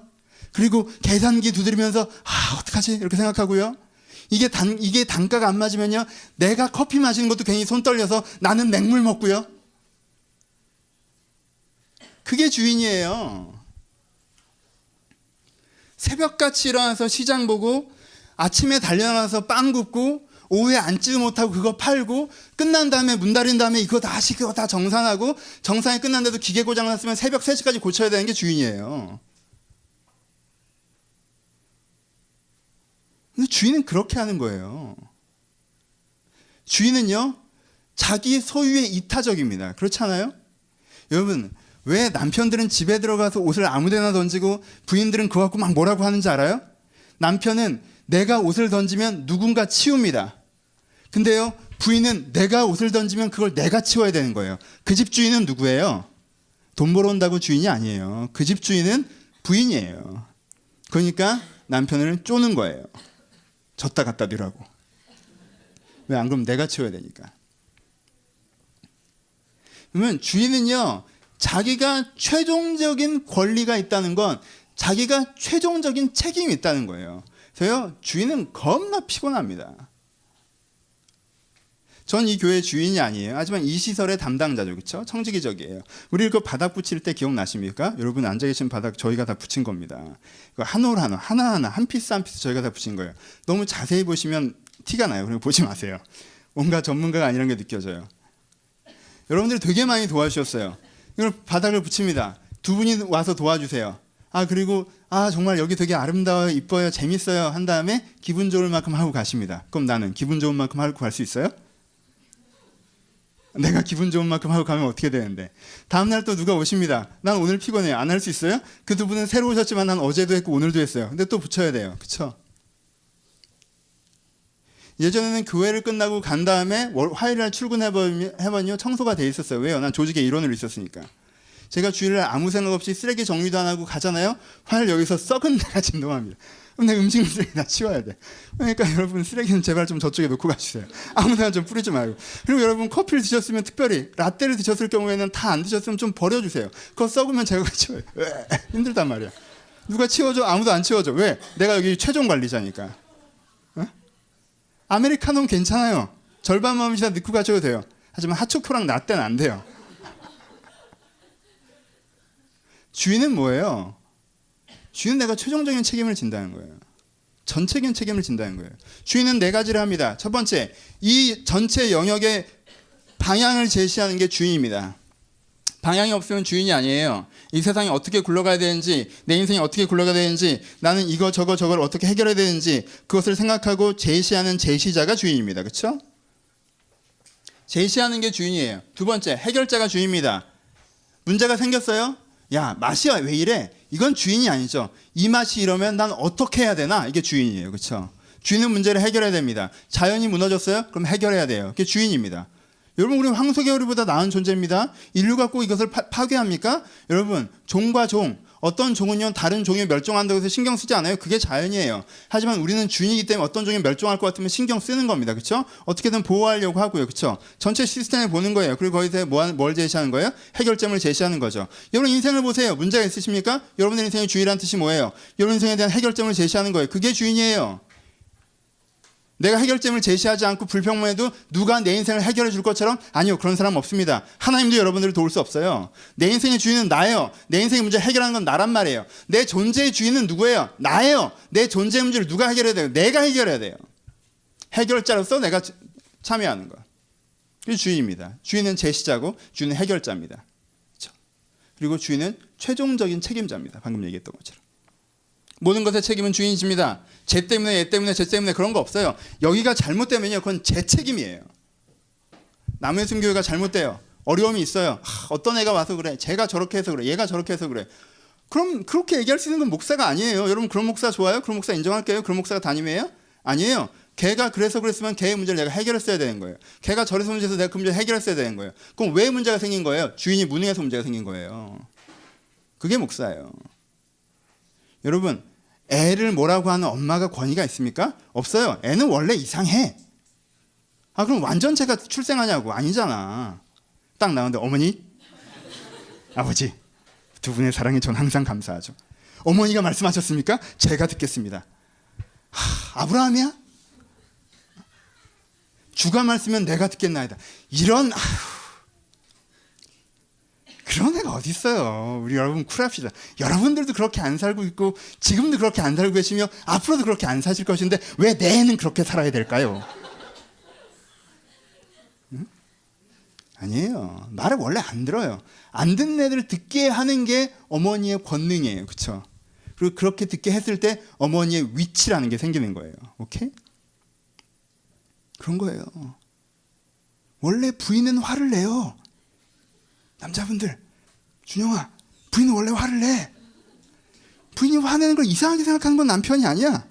그리고 계산기 두드리면서 아 어떡하지 이렇게 생각하고요 이게 단가가 안 맞으면요 내가 커피 마시는 것도 괜히 손 떨려서 나는 맹물 먹고요 그게 주인이에요. 새벽같이 일어나서 시장 보고 아침에 달려나가서 빵 굽고 오후에 앉지도 못하고 그거 팔고 끝난 다음에 문 닫은 다음에 그거 다 정산하고 정산이 끝났는데도 기계 고장 났으면 새벽 3시까지 고쳐야 되는 게 주인이에요. 근데 주인은 그렇게 하는 거예요. 주인은요, 자기 소유에 이타적입니다. 그렇지 않아요? 여러분, 왜 남편들은 집에 들어가서 옷을 아무데나 던지고 부인들은 그거 갖고 막 뭐라고 하는지 알아요? 남편은 내가 옷을 던지면 누군가 치웁니다. 근데요, 부인은 내가 옷을 던지면 그걸 내가 치워야 되는 거예요. 그 집 주인은 누구예요? 돈 벌어온다고 주인이 아니에요. 그 집 주인은 부인이에요. 그러니까 남편을 쪼는 거예요. 졌다 갖다 뉘라고. 왜 안 그러면 내가 치워야 되니까. 그러면 주인은요, 자기가 최종적인 권리가 있다는 건 자기가 최종적인 책임이 있다는 거예요. 그래서요, 주인은 겁나 피곤합니다. 전 이 교회 주인이 아니에요. 하지만 이 시설의 담당자죠. 그렇죠? 청지기적이에요. 우리 그 바닥 붙일 때 기억나십니까? 여러분 앉아 계신 바닥 저희가 다 붙인 겁니다. 한 올 한 올, 하나하나, 한 피스 한 피스 저희가 다 붙인 거예요. 너무 자세히 보시면 티가 나요. 그리고 보지 마세요. 뭔가 전문가가 아니라는 게 느껴져요. 여러분들이 되게 많이 도와주셨어요. 이걸 바닥을 붙입니다. 두 분이 와서 도와주세요. 그리고 정말 여기 되게 아름다워요, 이뻐요, 재밌어요 한 다음에 기분 좋을 만큼 하고 가십니다. 그럼 나는 기분 좋은 만큼 하고 갈 수 있어요? 내가 기분 좋은 만큼 하고 가면 어떻게 되는데, 다음날 또 누가 오십니다. 난 오늘 피곤해요. 안 할 수 있어요? 그 두 분은 새로 오셨지만 난 어제도 했고 오늘도 했어요. 근데 또 붙여야 돼요. 그렇죠? 예전에는 교회를 끝나고 간 다음에 화요일날 출근해보니 청소가 돼 있었어요. 왜요? 난 조직의 일원으로 있었으니까. 제가 주일날 아무 생각 없이 쓰레기 정리도 안 하고 가잖아요. 화요일 여기서 썩은 데가 진동합니다. 그럼 내 음식 쓰레기 다 치워야 돼. 그러니까 여러분 쓰레기는 제발 좀 저쪽에 놓고 가주세요. 아무데나 좀 뿌리지 말고. 그리고 여러분 커피를 드셨으면, 특별히 라떼를 드셨을 경우에는 다 안 드셨으면 좀 버려주세요. 그거 썩으면 제가 치워요. 힘들단 말이야. 누가 치워줘? 아무도 안 치워줘. 왜? 내가 여기 최종 관리자니까. 아메리카노는 괜찮아요. 절반만 다 넣고 가셔도 돼요. 하지만 핫초코랑 라떼는 안 돼요. 주인은 뭐예요? 주인은 내가 최종적인 책임을 진다는 거예요. 전체적인 책임을 진다는 거예요. 주인은 네 가지를 합니다. 첫 번째, 이 전체 영역의 방향을 제시하는 게 주인입니다. 방향이 없으면 주인이 아니에요. 이 세상이 어떻게 굴러가야 되는지, 내 인생이 어떻게 굴러가야 되는지, 나는 이거 저걸 어떻게 해결해야 되는지 그것을 생각하고 제시하는 제시자가 주인입니다. 그렇죠? 제시하는 게 주인이에요. 두 번째, 해결자가 주인입니다. 문제가 생겼어요? 야, 맛이 왜 이래? 이건 주인이 아니죠. 이 맛이 이러면 난 어떻게 해야 되나? 이게 주인이에요. 그렇죠? 주인은 문제를 해결해야 됩니다. 자연이 무너졌어요? 그럼 해결해야 돼요. 그게 주인입니다. 여러분, 우리 황소개구리보다 나은 존재입니다. 인류가 꼭 이것을 파괴합니까? 여러분, 종과 종, 어떤 종은요 다른 종이 멸종한다고 해서 신경 쓰지 않아요. 그게 자연이에요. 하지만 우리는 주인이기 때문에 어떤 종이 멸종할 것 같으면 신경 쓰는 겁니다. 그렇죠? 어떻게든 보호하려고 하고요. 그렇죠? 전체 시스템을 보는 거예요. 그리고 거기서 뭘 제시하는 거예요? 해결점을 제시하는 거죠. 여러분 인생을 보세요. 문제가 있으십니까? 여러분의 인생의 주인이란 뜻이 뭐예요? 여러분 인생에 대한 해결점을 제시하는 거예요. 그게 주인이에요. 내가 해결점을 제시하지 않고 불평만 해도 누가 내 인생을 해결해 줄 것처럼, 아니요, 그런 사람 없습니다. 하나님도 여러분들을 도울 수 없어요. 내 인생의 주인은 나예요. 내 인생의 문제 해결하는 건 나란 말이에요. 내 존재의 주인은 누구예요? 나예요. 내 존재의 문제를 누가 해결해야 돼요? 내가 해결해야 돼요. 해결자로서 내가 참여하는 거. 그게 주인입니다. 주인은 제시자고 주인은 해결자입니다. 그렇죠? 그리고 주인은 최종적인 책임자입니다. 방금 얘기했던 것처럼. 모든 것의 책임은 주인이 집니다. 쟤 때문에, 얘 때문에, 쟤 때문에 그런 거 없어요. 여기가 잘못되면요, 그건 제 책임이에요. 남의 순교회가 잘못돼요. 어려움이 있어요. 어떤 애가 와서 그래. 쟤가 저렇게 해서 그래. 얘가 저렇게 해서 그래. 그럼 그렇게 얘기할 수 있는 건 목사가 아니에요. 여러분, 그런 목사 좋아요? 그런 목사 인정할게요? 그런 목사가 담임이에요? 아니에요. 걔가 그래서 그랬으면 걔의 문제를 내가 해결했어야 되는 거예요. 걔가 저래서 문제에서 내가 그 문제를 해결했어야 되는 거예요. 그럼 왜 문제가 생긴 거예요? 주인이 무능해서 문제가 생긴 거예요. 그게 목사예요. 여러분, 애를 뭐라고 하는 엄마가 권위가 있습니까? 없어요. 애는 원래 이상해. 그럼 완전체가 출생하냐고. 아니잖아. 딱 나오는데, 어머니, 아버지, 두 분의 사랑에 전 항상 감사하죠. 어머니가 말씀하셨습니까? 제가 듣겠습니다. 아브라함이야? 주가 말씀면 내가 듣겠나이다. 이런, 그런 애가 어디 있어요. 우리 여러분 쿨합시다. 여러분들도 그렇게 안 살고 있고 지금도 그렇게 안 살고 계시며 앞으로도 그렇게 안 사실 것인데 왜 내 애는 그렇게 살아야 될까요? 응? 아니에요. 말을 원래 안 들어요. 안 듣는 애들을 듣게 하는 게 어머니의 권능이에요. 그렇죠? 그리고 그렇게 듣게 했을 때 어머니의 위치라는 게 생기는 거예요. 오케이? 그런 거예요. 원래 부인은 화를 내요. 남자분들, 준영아, 부인은 원래 화를 내. 부인이 화내는 걸 이상하게 생각하는 건 남편이 아니야.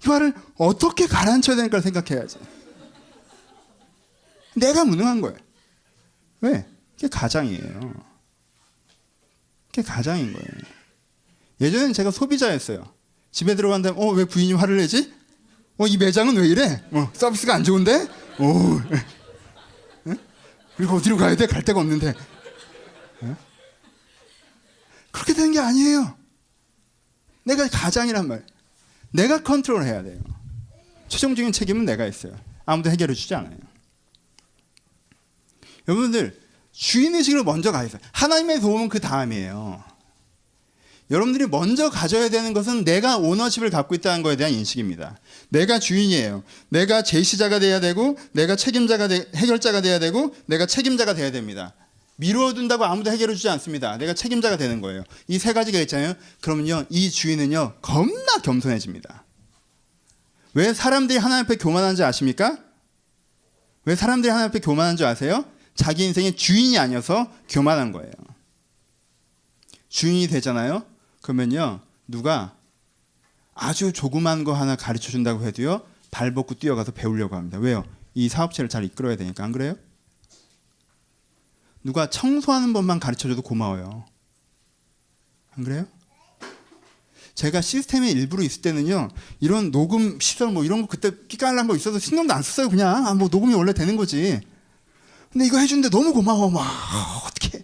이 화를 어떻게 가라앉혀야 되는가 생각해야지. 내가 무능한 거예요. 왜? 그게 가장이에요. 그게 가장인 거예요. 예전엔 제가 소비자였어요. 집에 들어간 다음에 왜 부인이 화를 내지? 이 매장은 왜 이래? 서비스가 안 좋은데? 그리고 어디로 가야 돼? 갈 데가 없는데. 그렇게 되는 게 아니에요. 내가 가장이란 말. 내가 컨트롤해야 돼요. 최종적인 책임은 내가 있어요. 아무도 해결해 주지 않아요. 여러분들 주인의식으로 먼저 가 있어요. 하나님의 도움은 그 다음이에요. 여러분들이 먼저 가져야 되는 것은 내가 오너십을 갖고 있다는 것에 대한 인식입니다. 내가 주인이에요. 내가 제시자가 돼야 되고, 내가 해결자가 돼야 되고, 내가 책임자가 돼야 됩니다. 미루어둔다고 아무도 해결해 주지 않습니다. 내가 책임자가 되는 거예요. 이 세 가지가 있잖아요. 그러면요, 이 주인은요 겁나 겸손해집니다. 왜 사람들이 하나님 앞에 교만한지 아십니까? 왜 사람들이 하나님 앞에 교만한 줄 아세요? 자기 인생의 주인이 아니어서 교만한 거예요. 주인이 되잖아요. 그러면요, 누가 아주 조그만 거 하나 가르쳐 준다고 해도요, 발 벗고 뛰어가서 배우려고 합니다. 왜요? 이 사업체를 잘 이끌어야 되니까. 안 그래요? 누가 청소하는 법만 가르쳐 줘도 고마워요. 안 그래요? 제가 시스템의 일부로 있을 때는요, 이런 녹음 시설 이런 거 그때 끼깔난 거 있어서 신경도 안 썼어요. 그냥 녹음이 원래 되는 거지. 근데 이거 해주는데 너무 고마워. 어떻게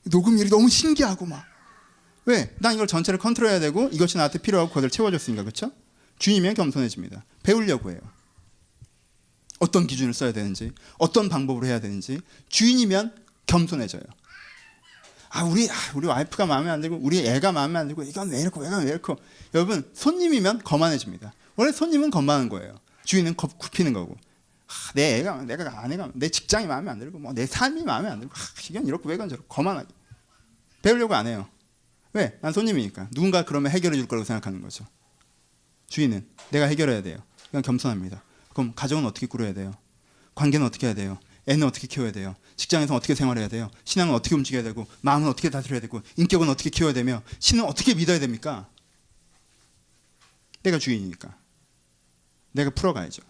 녹음 일이 너무 신기하고 왜? 난 이걸 전체를 컨트롤해야 되고 이것이 나한테 필요하고 그것을 채워줬으니까. 그렇죠? 주인이면 겸손해집니다. 배우려고 해요. 어떤 기준을 써야 되는지, 어떤 방법으로 해야 되는지. 주인이면 겸손해져요. 우리 와이프가 마음에 안 들고 우리 애가 마음에 안 들고 이건 왜 이렇고 왜 이렇고. 여러분, 손님이면 거만해집니다. 원래 손님은 거만한 거예요. 주인은 굽히는 거고. 내 아내가 내 직장이 마음에 안 들고 내 삶이 마음에 안 들고 이건 이렇고 왜 이건 저렇고 거만하게. 배우려고 안 해요. 왜? 난 손님이니까. 누군가 그러면 해결해 줄 거라고 생각하는 거죠. 주인은 내가 해결해야 돼요. 그냥 겸손합니다. 그럼 가정은 어떻게 꾸려야 돼요? 관계는 어떻게 해야 돼요? 애는 어떻게 키워야 돼요? 직장에서 어떻게 생활해야 돼요? 신앙은 어떻게 움직여야 되고, 마음은 어떻게 다스려야 되고, 인격은 어떻게 키워야 되며, 신은 어떻게 믿어야 됩니까? 내가 주인이니까. 내가 풀어가야죠.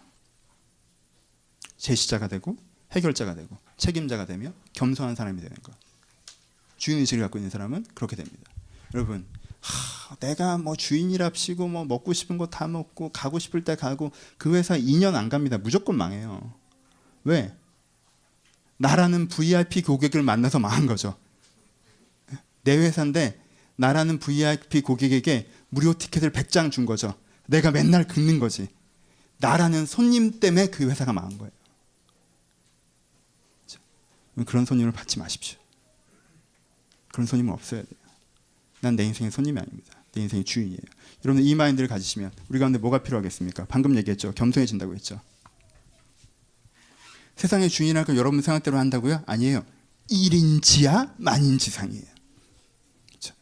제시자가 되고, 해결자가 되고, 책임자가 되며 겸손한 사람이 되는 것. 주인의식을 갖고 있는 사람은 그렇게 됩니다. 여러분, 내가 주인이랍시고 먹고 싶은 거 다 먹고 가고 싶을 때 가고 그 회사 2년 안 갑니다. 무조건 망해요. 왜? 나라는 VIP 고객을 만나서 망한 거죠. 내 회사인데 나라는 VIP 고객에게 무료 티켓을 100장 준 거죠. 내가 맨날 긁는 거지. 나라는 손님 때문에 그 회사가 망한 거예요. 그런 손님을 받지 마십시오. 그런 손님은 없어야 돼요. 난 내 인생의 손님이 아닙니다. 내 인생의 주인이에요. 여러분, 이 마인드를 가지시면 우리 가운데 뭐가 필요하겠습니까? 방금 얘기했죠. 겸손해진다고 했죠. 세상의 주인이라고 여러분 생각대로 한다고요? 아니에요. 1인지야 만인지상이에요. 그렇죠?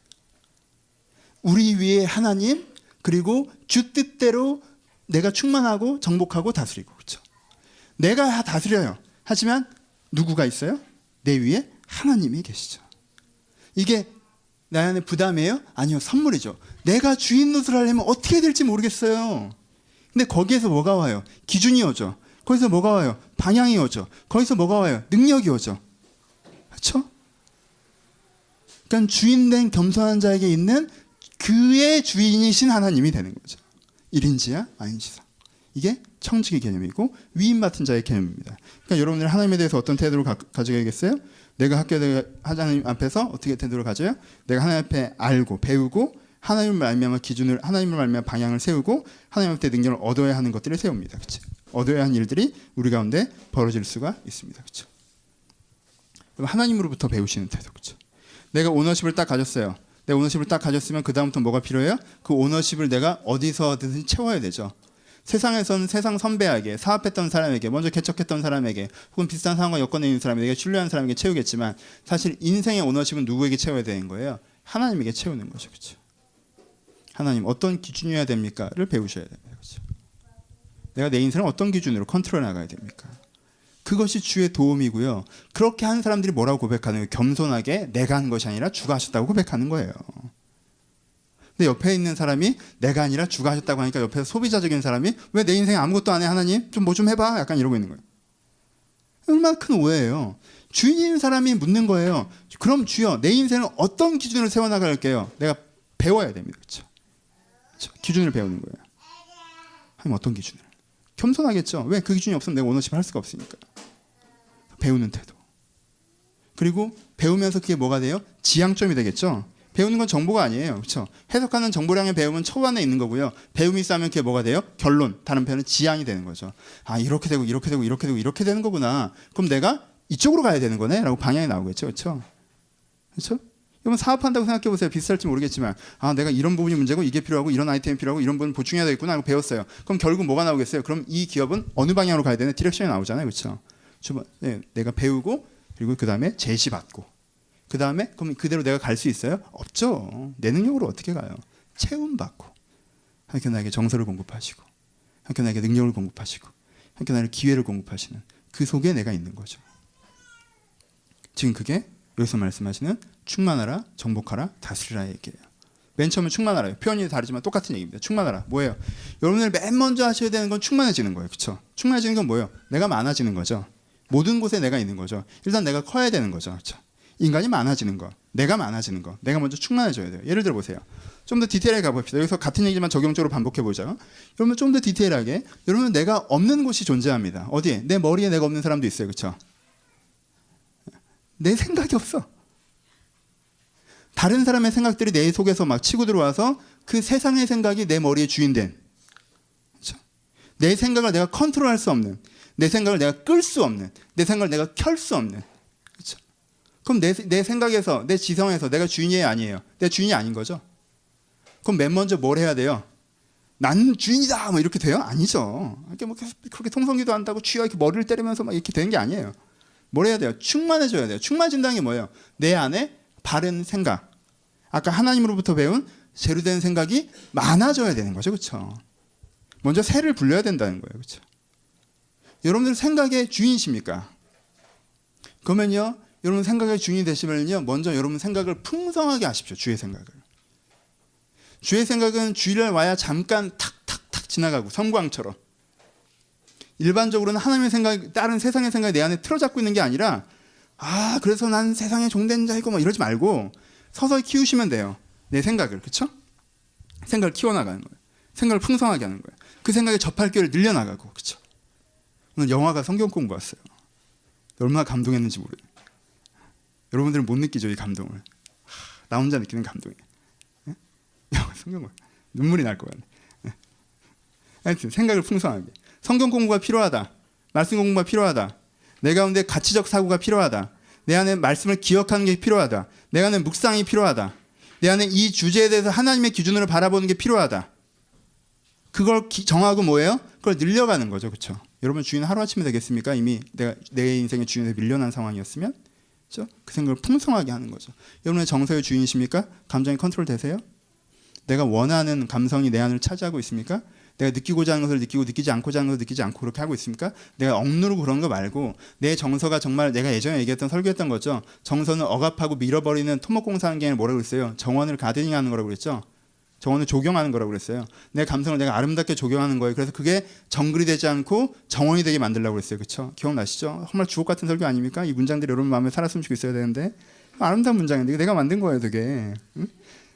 우리 위에 하나님, 그리고 주 뜻대로 내가 충만하고 정복하고 다스리고. 그렇죠? 내가 다스려요. 하지만 누구가 있어요? 내 위에 하나님이 계시죠. 이게 나 안에 부담이에요? 아니요, 선물이죠. 내가 주인 노릇을 하려면 어떻게 될지 모르겠어요. 근데 거기에서 뭐가 와요? 기준이 오죠. 거기서 뭐가 와요? 방향이 오죠. 거기서 뭐가 와요? 능력이 오죠. 그렇죠? 그러니까 주인된 겸손한 자에게 있는 그의 주인이신 하나님이 되는 거죠. 1인지야 만인지상. 이게 청지기 개념이고 위임 맡은 자의 개념입니다. 그러니까 여러분들 하나님에 대해서 어떤 태도를 가져야겠어요? 내가 하나님 앞에서 어떻게 태도를 가져요? 내가 하나님 앞에 알고 배우고 하나님을 말미암아 기준을, 하나님을 말미암아 방향을 세우고 하나님 앞에 능력을 얻어야 하는 것들을 세웁니다. 그렇죠? 얻어야 하는 일들이 우리 가운데 벌어질 수가 있습니다. 그렇죠? 하나님으로부터 배우시는 태도. 그렇죠? 내가 오너십을 딱 가졌어요. 내가 오너십을 딱 가졌으면 그 다음부터 뭐가 필요해요? 그 오너십을 내가 어디서든 채워야 되죠. 세상에서는 세상 선배에게, 사업했던 사람에게, 먼저 개척했던 사람에게, 혹은 비슷한 상황과 여건에 있는 사람에게, 신뢰하는 사람에게 채우겠지만 사실 인생의 오너십은 누구에게 채워야 되는 거예요? 하나님에게 채우는 거죠. 그렇죠? 하나님 어떤 기준이어야 됩니까?를 배우셔야 됩니다. 그렇죠? 내가 내 인생을 어떤 기준으로 컨트롤해 나가야 됩니까? 그것이 주의 도움이고요. 그렇게 하는 사람들이 뭐라고 고백하는 거예요? 겸손하게 내가 한 것이 아니라 주가 하셨다고 고백하는 거예요. 근데 옆에 있는 사람이 내가 아니라 주가 하셨다고 하니까 옆에서 소비자적인 사람이 왜 내 인생에 아무것도 안 해 하나님? 좀 뭐 좀 해봐. 약간 이러고 있는 거예요. 얼마나 큰 오해예요. 주인인 사람이 묻는 거예요. 그럼 주여 내 인생을 어떤 기준으로 세워나갈게요? 내가 배워야 됩니다. 그렇죠? 기준을 배우는 거예요. 하나님 어떤 기준을? 겸손하겠죠. 왜? 그 기준이 없으면 내가 오너십 할 수가 없으니까. 배우는 태도. 그리고 배우면서 그게 뭐가 돼요? 지향점이 되겠죠. 배우는 건 정보가 아니에요. 그렇죠? 해석하는 정보량에 배우면 초반에 있는 거고요. 배움이 쌓으면 그게 뭐가 돼요? 결론. 다른 표현은 지향이 되는 거죠. 아, 이렇게 되고 이렇게 되고 이렇게 되고 이렇게 되는 거구나. 그럼 내가 이쪽으로 가야 되는 거네? 라고 방향이 나오겠죠. 그렇죠? 그렇죠? 여러분 사업한다고 생각해 보세요. 비슷할지 모르겠지만 아, 내가 이런 부분이 문제고 이게 필요하고 이런 아이템이 필요하고 이런 부분 보충해야 되겠구나 하고 배웠어요. 그럼 결국 뭐가 나오겠어요? 그럼 이 기업은 어느 방향으로 가야 되는 디렉션이 나오잖아요. 그렇죠? 네, 내가 배우고 그리고 그 다음에 제시받고 그 다음에 그럼 그대로 내가 갈 수 있어요? 없죠. 내 능력으로 어떻게 가요? 체험받고 하나님께 나에게 정서를 공급하시고 하나님께 나에게 능력을 공급하시고 하나님께 나에게 기회를 공급하시는 그 속에 내가 있는 거죠. 지금 그게 여기서 말씀하시는 충만하라, 정복하라, 다스리라 얘기예요. 맨 처음에 충만하라요. 표현이 다르지만 똑같은 얘기입니다. 충만하라. 뭐예요? 여러분들 맨 먼저 하셔야 되는 건 충만해지는 거예요. 그렇죠? 충만해지는 건 뭐예요? 내가 많아지는 거죠. 모든 곳에 내가 있는 거죠. 일단 내가 커야 되는 거죠. 그렇죠? 인간이 많아지는 거, 내가 많아지는 거, 내가 먼저 충만해져야 돼요. 예를 들어 보세요. 좀 더 디테일하게 가봅시다. 여기서 같은 얘기지만 적용적으로 반복해 보죠. 여러분 좀 더 디테일하게. 여러분 내가 없는 곳이 존재합니다. 어디에? 내 머리에 내가 없는 사람도 있어요. 그렇죠? 내 생각이 없어. 다른 사람의 생각들이 내 속에서 막 치고 들어와서 그 세상의 생각이 내 머리의 주인된. 그렇죠? 내 생각을 내가 컨트롤할 수 없는, 내 생각을 내가 끌 수 없는, 내 생각을 내가 켤 수 없는. 그렇죠? 그럼 내 생각에서, 내 지성에서 내가 주인이 아니에요. 내 주인이 아닌 거죠. 그럼 맨 먼저 뭘 해야 돼요? 난 주인이다 뭐 이렇게 돼요? 아니죠. 이렇게 뭐 그렇게 통성기도 한다고 쥐가 이렇게 머리를 때리면서 막 이렇게 되는 게 아니에요. 뭘 해야 돼요? 충만해져야 돼요. 충만해진다는 게 뭐예요? 내 안에 바른 생각. 아까 하나님으로부터 배운 제로된 생각이 많아져야 되는 거죠. 그렇죠? 먼저 새를 불려야 된다는 거예요. 그렇죠? 여러분들 생각의 주인이십니까? 그러면요. 여러분 생각의 주인이 되시면요. 먼저 여러분 생각을 풍성하게 하십시오. 주의 생각을. 주의 생각은 주일날 와야 잠깐 탁탁탁 지나가고 섬광처럼. 일반적으로는 하나님의 생각, 다른 세상의 생각이 내 안에 틀어잡고 있는 게 아니라 아, 그래서 난 세상의 종된 자이고 뭐 이러지 말고 서서히 키우시면 돼요. 내 생각을. 그렇죠? 생각을 키워나가는 거예요. 생각을 풍성하게 하는 거예요. 그 생각에 접할 기회를 늘려나가고. 그렇죠? 오늘 영화가 성경 공부 왔어요. 얼마나 감동했는지 모르겠어요. 여러분들은 못 느끼죠, 이 감동을. 나 혼자 느끼는 감동이에요. 예? 성경 공부. 눈물이 날 것 같네. 하여튼 생각을 풍성하게. 성경 공부가 필요하다. 말씀 공부가 필요하다. 내 가운데 가치적 사고가 필요하다. 내 안에 말씀을 기억하는 게 필요하다. 내 안에 묵상이 필요하다. 내 안에 이 주제에 대해서 하나님의 기준으로 바라보는 게 필요하다. 그걸 정하고 뭐예요? 그걸 늘려가는 거죠. 그렇죠? 여러분 주인 하루아침에 되겠습니까? 이미 내가 내 인생의 주인에 밀려난 상황이었으면 그렇죠? 그 생각을 풍성하게 하는 거죠. 여러분의 정서의 주인이십니까? 감정이 컨트롤 되세요? 내가 원하는 감성이 내 안을 차지하고 있습니까? 내가 느끼고자 하는 것을 느끼고 느끼지 않고자 하는 것을 느끼지 않고 그렇게 하고 있습니까? 내가 억누르고 그런 거 말고 내 정서가 정말 내가 예전에 얘기했던 설교했던 거죠. 정서는 억압하고 밀어버리는 토목공사하는 게 아니라 뭐라고 그랬어요? 정원을 가드닝하는 거라고 그랬죠. 정원을 조경하는 거라고 그랬어요. 내 감성을 내가 아름답게 조경하는 거예요. 그래서 그게 정글이 되지 않고 정원이 되게 만들려고 그랬어요. 그렇죠? 기억나시죠? 정말 주옥 같은 설교 아닙니까? 이 문장들이 여러분 마음에 살아 숨쉬고 있어야 되는데 아름다운 문장인데 이거 내가 만든 거예요. 되게 응?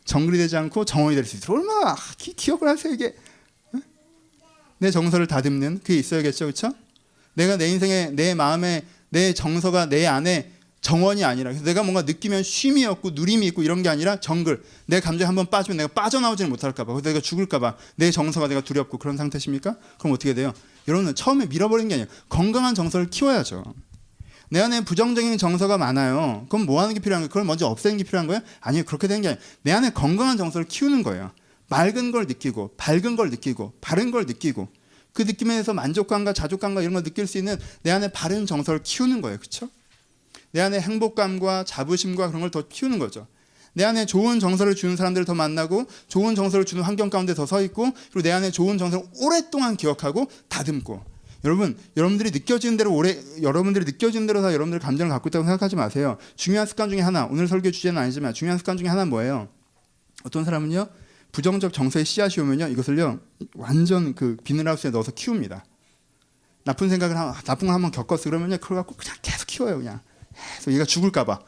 정글이 되지 않고 정원이 될 수 있도록 얼마나 기억을 하세요. 이게 내 정서를 다듬는 그게 있어야겠죠. 그렇죠? 내가 내 인생에 내 마음에 내 정서가 내 안에 정원이 아니라 그래서 내가 뭔가 느끼면 쉼이 없고 누림이 있고 이런 게 아니라 정글. 내 감정에 한번 빠지면 내가 빠져나오지는 못할까 봐. 그래서 내가 죽을까 봐. 내 정서가 내가 두렵고 그런 상태십니까? 그럼 어떻게 돼요? 여러분은 처음에 밀어버리는 게 아니에요. 건강한 정서를 키워야죠. 내 안에 부정적인 정서가 많아요. 그럼 뭐 하는 게 필요한 거예요? 그걸 먼저 없애는 게 필요한 거예요? 아니요. 그렇게 되는 게 아니에요. 내 안에 건강한 정서를 키우는 거예요. 맑은 걸 느끼고 밝은 걸 느끼고 바른 걸 느끼고 그 느낌에서 만족감과 자족감과 이런 걸 느낄 수 있는 내 안에 바른 정서를 키우는 거예요. 그렇죠? 내 안에 행복감과 자부심과 그런 걸 더 키우는 거죠. 내 안에 좋은 정서를 주는 사람들을 더 만나고 좋은 정서를 주는 환경 가운데 더 서 있고 그리고 내 안에 좋은 정서를 오랫동안 기억하고 다듬고 여러분들이 느껴지는 대로 여러분들이 느껴지는 대로 다 여러분들 감정을 갖고 있다고 생각하지 마세요. 중요한 습관 중에 하나, 오늘 설교 주제는 아니지만 중요한 습관 중에 하나는 뭐예요? 어떤 사람은요 부정적 정서의 씨앗이 오면요 이것을요 완전 그 비닐하우스에 넣어서 키웁니다. 나쁜 걸 한번 겪었어 그러면요 그걸 갖고 그냥 계속 키워요. 그냥 계속 얘가 죽을까봐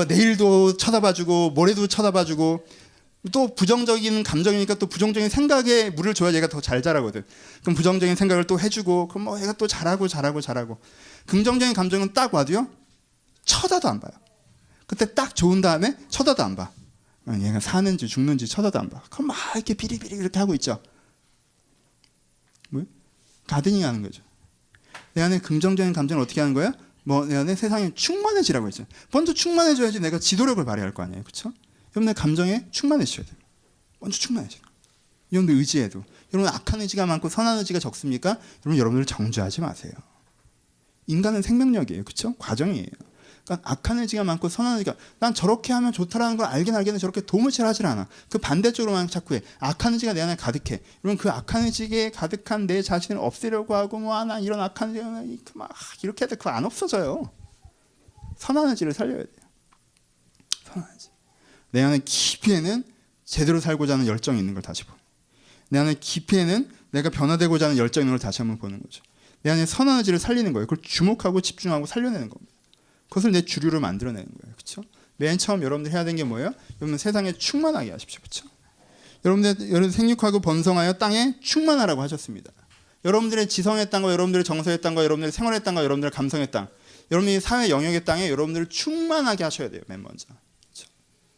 내일도 쳐다봐주고 모레도 쳐다봐주고 또 부정적인 감정이니까 또 부정적인 생각에 물을 줘야 얘가 더 잘 자라거든. 그럼 부정적인 생각을 또 해주고 그럼 뭐 얘가 또 잘하고 긍정적인 감정은 딱 와도요 쳐다도 안 봐요. 그때 딱 좋은 다음에 쳐다도 안 봐. 얘가 사는지 죽는지 쳐다도 안 봐. 그럼 막 이렇게 비리비리 이렇게 하고 있죠. 뭐요? 가드닝 하는 거죠. 내 안에 긍정적인 감정을 어떻게 하는 거야? 내 안에 세상에 충만해지라고 했죠. 먼저 충만해져야지 내가 지도력을 발휘할 거 아니에요. 그렇죠? 여러분들 감정에 충만해지셔야 돼요. 먼저 충만해져요. 여러분들 의지에도. 여러분 악한 의지가 많고 선한 의지가 적습니까? 여러분들 정죄하지 마세요. 인간은 생명력이에요. 그렇죠? 과정이에요. 그러니까 악한 의지가 많고 선한 의지가 난 저렇게 하면 좋다라는 걸 알긴 알겠는데 저렇게 도움을 잘 하질 않아. 그 반대쪽으로만 자꾸 해. 악한 의지가 내 안에 가득해. 여러분 그 악한 의지에 가득한 내 자신을 없애려고 하고 난 이런 악한 의지 막 이렇게 해도 그거 안 없어져요. 선한 의지를 살려야 돼요. 선한 의지. 내 안에 깊이에는 제대로 살고자 하는 열정이 있는 걸 다시 보는. 내 안에 깊이에는 내가 변화되고자 하는 열정이 있는 걸 다시 한번 보는 거죠. 내 안에 선한 의지를 살리는 거예요. 그걸 주목하고 집중하고 살려내는 겁니다. 그것을 내 주류로 만들어내는 거예요. 그렇죠? 맨 처음 여러분들 해야 되는 게 뭐예요? 여러분 세상에 충만하게 하십시오. 그렇죠? 여러분들 생육하고 번성하여 땅에 충만하라고 하셨습니다. 여러분들의 지성의 땅과 여러분들의 정서의 땅과 여러분들의 생활의 땅과 여러분들의 감성의 땅, 여러분이 사회 영역의 땅에 여러분들을 충만하게 하셔야 돼요. 맨 먼저. 그렇죠?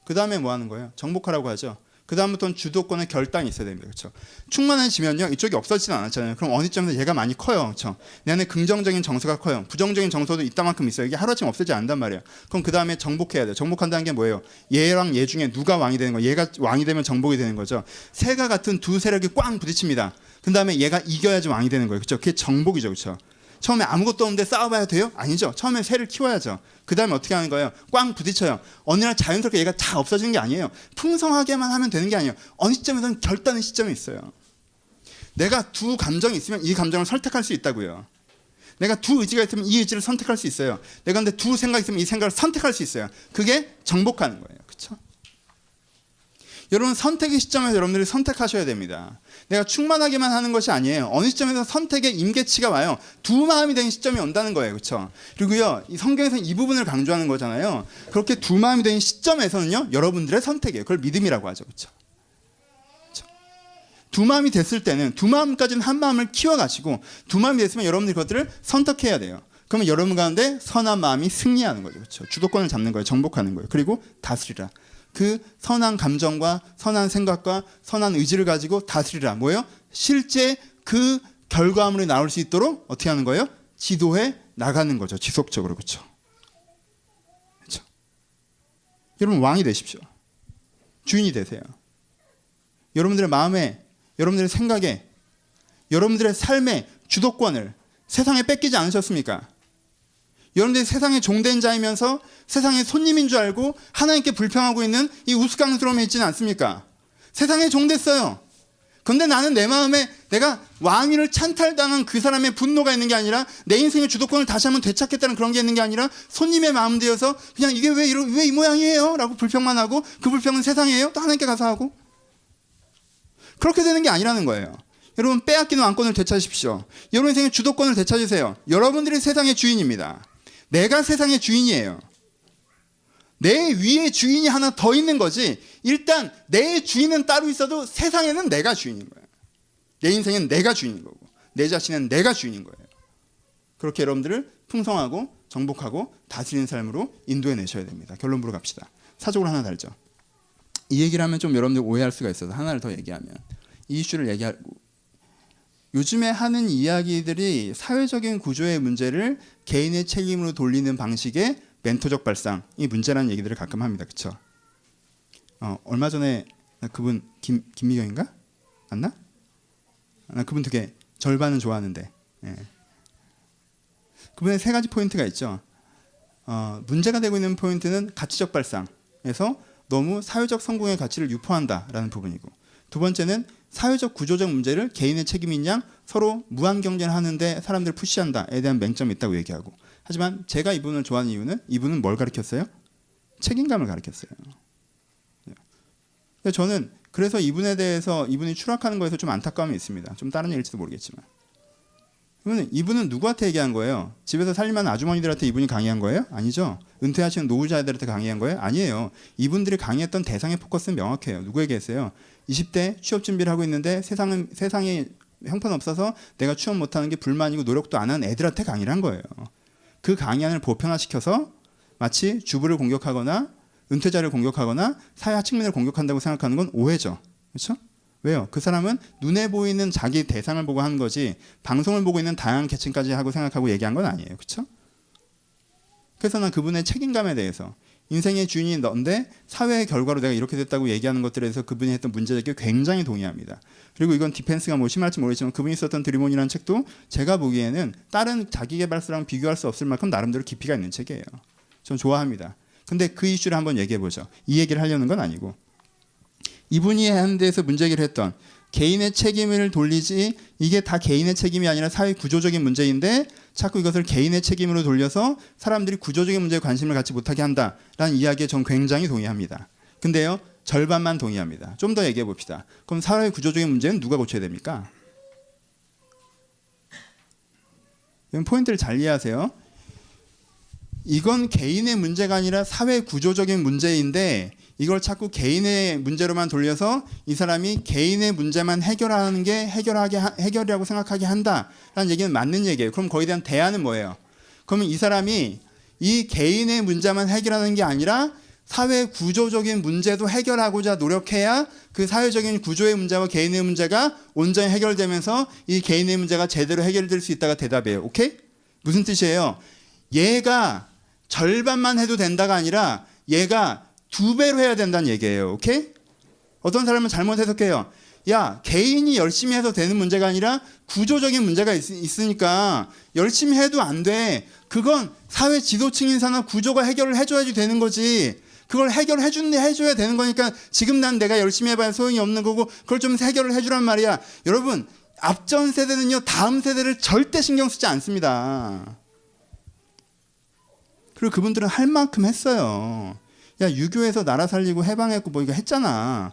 그 다음에 뭐 하는 거예요? 정복하라고 하죠. 그 다음부터는 주도권의 결단이 있어야 됩니다. 그렇죠? 충만해지면요 이쪽이 없어지지는 않았잖아요. 그럼 어느 점에서 얘가 많이 커요. 그렇죠? 내 안에 긍정적인 정서가 커요. 부정적인 정서도 이따만큼 있어요. 이게 하루아침 없어지지 않는단 말이에요. 그럼 그 다음에 정복해야 돼요. 정복한다는 게 뭐예요? 얘랑 얘 중에 누가 왕이 되는 거예요? 얘가 왕이 되면 정복이 되는 거죠. 새가 같은 두 세력이 꽝 부딪힙니다. 그 다음에 얘가 이겨야지 왕이 되는 거예요. 그렇죠? 그게 정복이죠. 그렇죠? 처음에 아무것도 없는데 싸워봐야 돼요? 아니죠. 처음에 새를 키워야죠. 그 다음에 어떻게 하는 거예요? 꽝 부딪혀요. 어느 날 자연스럽게 얘가 다 없어지는 게 아니에요. 풍성하게만 하면 되는 게 아니에요. 어느 시점에서는 결단의 시점이 있어요. 내가 두 감정이 있으면 이 감정을 선택할 수 있다고요. 내가 두 의지가 있으면 이 의지를 선택할 수 있어요. 내가 근데 두 생각이 있으면 이 생각을 선택할 수 있어요. 그게 정복하는 거예요. 그렇죠? 여러분 선택의 시점에서 여러분들이 선택하셔야 됩니다. 내가 충만하게만 하는 것이 아니에요. 어느 시점에서 선택의 임계치가 와요. 두 마음이 되는 시점이 온다는 거예요. 그렇죠? 그리고요. 이 성경에서는 이 부분을 강조하는 거잖아요. 그렇게 두 마음이 되는 시점에서는요. 여러분들의 선택이에요. 그걸 믿음이라고 하죠. 그렇죠? 두 마음이 됐을 때는 두 마음까지는 한 마음을 키워가지고 두 마음이 됐으면 여러분들이 그것들을 선택해야 돼요. 그러면 여러분 가운데 선한 마음이 승리하는 거죠. 그렇죠? 주도권을 잡는 거예요. 정복하는 거예요. 그리고 다스리라. 그 선한 감정과 선한 생각과 선한 의지를 가지고 다스리라. 뭐예요? 실제 그 결과물이 나올 수 있도록 어떻게 하는 거예요? 지도해 나가는 거죠. 지속적으로. 그렇죠? 그렇죠? 여러분 왕이 되십시오. 주인이 되세요. 여러분들의 마음에, 여러분들의 생각에, 여러분들의 삶의 주도권을 세상에 뺏기지 않으셨습니까? 여러분들이 세상의 종된 자이면서 세상의 손님인 줄 알고 하나님께 불평하고 있는 이 우스꽝스러움에 있지는 않습니까? 세상에 종됐어요. 그런데 나는 내 마음에 내가 왕위를 찬탈당한 그 사람의 분노가 있는 게 아니라 내 인생의 주도권을 다시 한번 되찾겠다는 그런 게 있는 게 아니라 손님의 마음 되어서 그냥 이게 왜 이 모양이에요? 라고 불평만 하고 그 불평은 세상이에요? 또 하나님께 가서 하고 그렇게 되는 게 아니라는 거예요. 여러분 빼앗기는 왕권을 되찾으십시오. 여러분 인생의 주도권을 되찾으세요. 여러분들이 세상의 주인입니다. 내가 세상의 주인이에요. 내 위에 주인이 하나 더 있는 거지. 일단 내 주인은 따로 있어도 세상에는 내가 주인인 거예요. 내 인생은 내가 주인인 거고 내 자신은 내가 주인인 거예요. 그렇게 여러분들을 풍성하고 정복하고 다스리는 삶으로 인도해 내셔야 됩니다. 결론부로 갑시다. 사적으로 하나 달죠. 이 얘기를 하면 좀 여러분들 오해할 수가 있어서 하나를 더 얘기하면 이 이슈를 얘기하고 요즘에 하는 이야기들이 사회적인 구조의 문제를 개인의 책임으로 돌리는 방식의 멘토적 발상이 문제라는 얘기들을 가끔 합니다. 그렇죠? 얼마 전에 그분 김미경인가? 맞나? 나 그분 되게 절반은 좋아하는데 예. 그분의 세 가지 포인트가 있죠. 문제가 되고 있는 포인트는 가치적 발상에서 너무 사회적 성공의 가치를 유포한다라는 부분이고, 두 번째는 사회적 구조적 문제를 개인의 책임인 양 서로 무한 경쟁하는데 사람들을 푸시한다에 대한 맹점이 있다고 얘기하고, 하지만 제가 이분을 좋아하는 이유는 이분은 뭘 가르쳤어요? 책임감을 가르쳤어요. 저는 그래서 이분에 대해서 이분이 추락하는 거에서 좀 안타까움이 있습니다. 좀 다른 얘기일지도 모르겠지만, 이분은 누구한테 얘기한 거예요? 집에서 살림하는 아주머니들한테 이분이 강의한 거예요? 아니죠. 은퇴하시는 노후자들한테 강의한 거예요? 아니에요. 이분들이 강의했던 대상의 포커스는 명확해요. 누구에게 했어요? 20대 취업 준비를 하고 있는데 세상에 형편없어서 내가 취업 못하는 게 불만이고 노력도 안 한 애들한테 강의를 한 거예요. 그 강의안을 보편화시켜서 마치 주부를 공격하거나 은퇴자를 공격하거나 사회 하층민을 공격한다고 생각하는 건 오해죠. 그렇죠? 왜요? 그 사람은 눈에 보이는 자기 대상을 보고 하는 거지 방송을 보고 있는 다양한 계층까지 하고 생각하고 얘기한 건 아니에요. 그렇죠? 그래서 난 그분의 책임감에 대해서, 인생의 주인이 넌데 사회의 결과로 내가 이렇게 됐다고 얘기하는 것들에 대해서 그분이 했던 문제제기에 굉장히 동의합니다. 그리고 이건 디펜스가 뭐 심할지 모르겠지만 그분이 썼던 드리몬이라는 책도 제가 보기에는 다른 자기계발서랑 비교할 수 없을 만큼 나름대로 깊이가 있는 책이에요. 전 좋아합니다. 근데 그 이슈를 한번 얘기해 보죠. 이 얘기를 하려는 건 아니고, 이분이 하는 데에서 문제제기를 했던 개인의 책임을 돌리지, 이게 다 개인의 책임이 아니라 사회 구조적인 문제인데 자꾸 이것을 개인의 책임으로 돌려서 사람들이 구조적인 문제에 관심을 갖지 못하게 한다라는 이야기에 전 굉장히 동의합니다. 근데요, 절반만 동의합니다. 좀 더 얘기해 봅시다. 그럼 사회 구조적인 문제는 누가 고쳐야 됩니까? 이건 포인트를 잘 이해하세요. 이건 개인의 문제가 아니라 사회 구조적인 문제인데 이걸 자꾸 개인의 문제로만 돌려서 이 사람이 개인의 문제만 해결하는 게 해결이라고 생각하게 한다라는 얘기는 맞는 얘기예요. 그럼 거기에 대한 대안은 뭐예요? 그러면 이 사람이 이 개인의 문제만 해결하는 게 아니라 사회 구조적인 문제도 해결하고자 노력해야 그 사회적인 구조의 문제와 개인의 문제가 온전히 해결되면서 이 개인의 문제가 제대로 해결될 수 있다가 대답이에요. 오케이? 무슨 뜻이에요? 얘가 절반만 해도 된다가 아니라 얘가 2배로 해야 된다는 얘기예요. 오케이? 어떤 사람은 잘못 해석해요. 야, 개인이 열심히 해서 되는 문제가 아니라 구조적인 문제가 있으니까 열심히 해도 안 돼. 그건 사회 지도층 인사나 구조가 해결을 해줘야지 되는 거지. 그걸 해줘야 되는 거니까 지금 난 내가 열심히 해봐야 소용이 없는 거고 그걸 좀 해결을 해주란 말이야. 여러분, 앞전 세대는요, 다음 세대를 절대 신경 쓰지 않습니다. 그리고 그분들은 할 만큼 했어요. 야, 유교에서 나라 살리고 해방했고 뭐 이거 했잖아.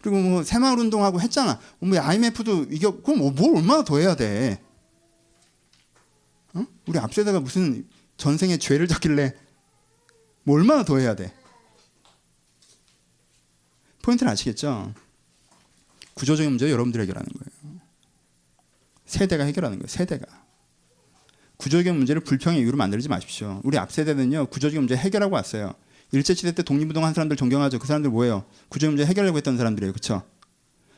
그리고 뭐 새마을 운동하고 했잖아. 뭐 IMF도 이겨. 그럼 뭘 얼마나 더 해야 돼? 어? 우리 앞세대가 무슨 전생에 죄를 졌길래 뭐 얼마나 더 해야 돼? 포인트를 아시겠죠? 구조적인 문제 여러분들이 해결하는 거예요. 세대가 해결하는 거예요. 세대가. 구조적인 문제를 불평의 이유로 만들지 마십시오. 우리 앞세대는요, 구조적인 문제 해결하고 왔어요. 일제시대 때 독립운동한 사람들 존경하죠. 그 사람들 뭐예요? 구조적 문제 해결하려고 했던 사람들이에요. 그렇죠?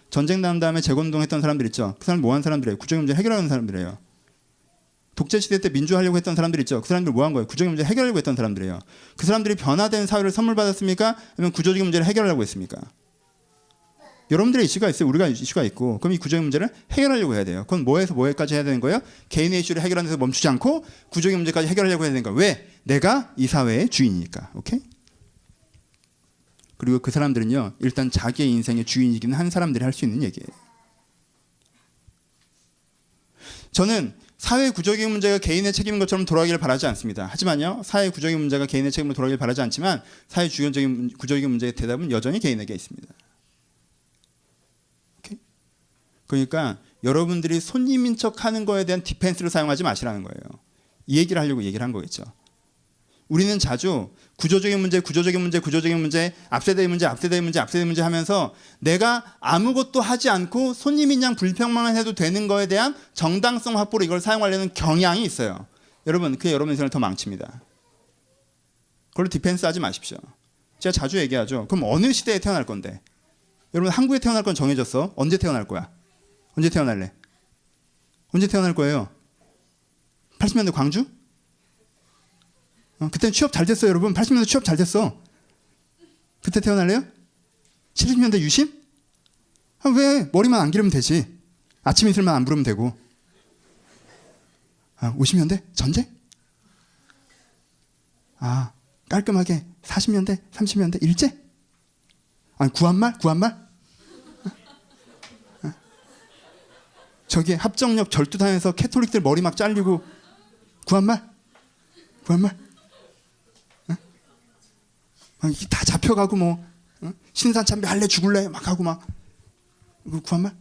전쟁 난 다음에 재건운동 했던 사람들 있죠. 그 사람들 뭐 한 사람들이에요? 구조적 문제 해결하는 사람들이에요. 독재시대 때 민주화하려고 했던 사람들 있죠. 그 사람들 뭐 한 거예요? 구조적 문제 해결하려고 했던 사람들이에요. 그 사람들이 변화된 사회를 선물 받았습니까? 아니면 구조적인 문제를 해결하려고 했습니까? 여러분들의 이슈가 있어요. 우리가 이슈가 있고. 그럼 이 구조적 문제를 해결하려고 해야 돼요. 그건 뭐에서 뭐에까지 해야 되는 거예요? 개인의 이슈를 해결하는 데서 멈추지 않고 구조적 문제까지 해결하려고 해야 되는 거예요. 왜? 내가 이 사회의 주인이니까. 오케이? 그리고 그 사람들은요, 일단 자기의 인생의 주인이긴 한 사람들이 할 수 있는 얘기예요. 저는 사회 구조적인 문제가 개인의 책임인 것처럼 돌아가기를 바라지 않습니다. 하지만요, 사회 구조적인 문제가 개인의 책임으로 돌아가기를 바라지 않지만 사회 구조적인 문제의 대답은 여전히 개인에게 있습니다. 오케이? 그러니까 여러분들이 손님인 척하는 거에 대한 디펜스를 사용하지 마시라는 거예요. 이 얘기를 하려고 얘기를 한 거겠죠. 우리는 자주 구조적인 문제, 앞세대의 문제 하면서 내가 아무것도 하지 않고 손님인 양 불평만 해도 되는 거에 대한 정당성 확보로 이걸 사용하려는 경향이 있어요. 여러분, 그게 여러분 인생을 더 망칩니다. 그걸로 디펜스 하지 마십시오. 제가 자주 얘기하죠. 그럼 어느 시대에 태어날 건데? 여러분, 한국에 태어날 건 정해졌어. 언제 태어날 거야? 언제 태어날래? 언제 태어날 거예요? 80년대 광주? 그때 취업 잘 됐어요, 여러분. 80년대 취업 잘 됐어. 그때 태어날래요? 70년대 유신? 왜? 머리만 안 기르면 되지. 아침 이슬만 안 부르면 되고. 50년대? 전쟁? 깔끔하게 40년대, 30년대 일제? 아니 구한말? 저기 합정역 절두단에서 캐톨릭들 머리 막 잘리고 구한말? 이게 다 잡혀가고 뭐 신산참배 할래 죽을래 막 하고 막 구한말?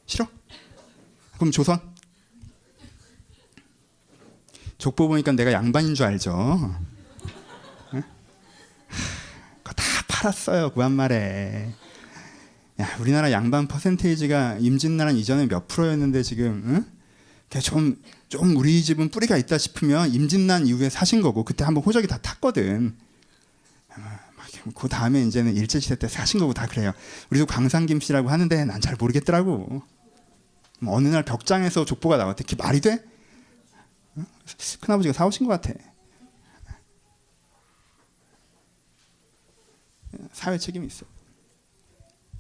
싫어? 그럼 조선? 족보 보니까 내가 양반인 줄 알죠? 그거 다 팔았어요 구한말에. 야, 우리나라 양반 퍼센테이지가 임진왜란 이전에 몇 프로였는데 지금 좀 우리 집은 뿌리가 있다 싶으면 임진왜란 이후에 사신 거고 그때 한번 호적이 다 탔거든. 그 다음에 이제는 일제시대 때 사신 거고 다 그래요. 우리도 광산김씨라고 하는데 난 잘 모르겠더라고. 어느 날 벽장에서 족보가 나왔대. 그게 말이 돼? 큰아버지가 사오신 것 같아. 사회 책임이 있어.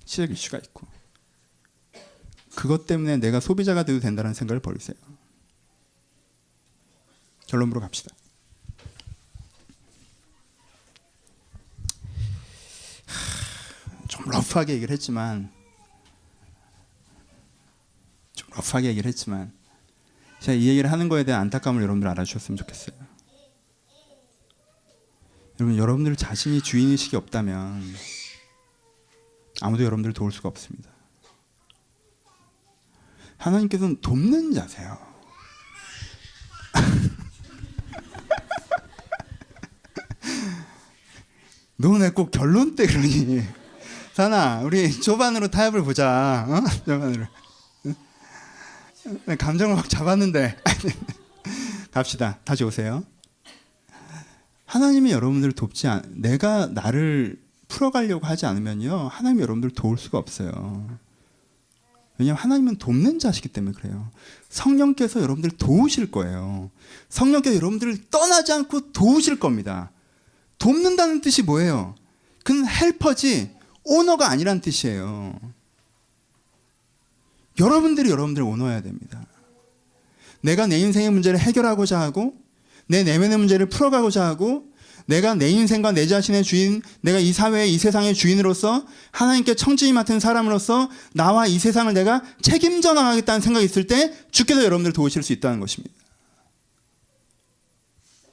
시적 이슈가 있고. 그것 때문에 내가 소비자가 돼도 된다는 생각을 버리세요. 결론으로 갑시다. 좀 러프하게 얘기를 했지만 제가 이 얘기를 하는 거에 대한 안타까움을 여러분들 알아주셨으면 좋겠어요. 여러분들 자신이 주인의식이 없다면 아무도 여러분들을 도울 수가 없습니다. 하나님께서는 돕는 자세요. 너네 꼭 결론 때 그러니. 사나, 우리 조반으로 타협을 보자. 조반으로. 감정을 확 잡았는데. 갑시다. 다시 오세요. 하나님이 여러분들을 내가 나를 풀어가려고 하지 않으면요, 하나님이 여러분들을 도울 수가 없어요. 왜냐하면 하나님은 돕는 자시기 때문에 그래요. 성령께서 여러분들을 도우실 거예요. 성령께서 여러분들을 떠나지 않고 도우실 겁니다. 돕는다는 뜻이 뭐예요? 그는 헬퍼지 오너가 아니란 뜻이에요. 여러분들이 여러분들을 오너해야 됩니다. 내가 내 인생의 문제를 해결하고자 하고 내 내면의 문제를 풀어가고자 하고 내가 내 인생과 내 자신의 주인, 내가 이 사회의 이 세상의 주인으로서 하나님께 청지기 맡은 사람으로서 나와 이 세상을 내가 책임져 나가겠다는 생각이 있을 때 주께서 여러분들을 도우실 수 있다는 것입니다.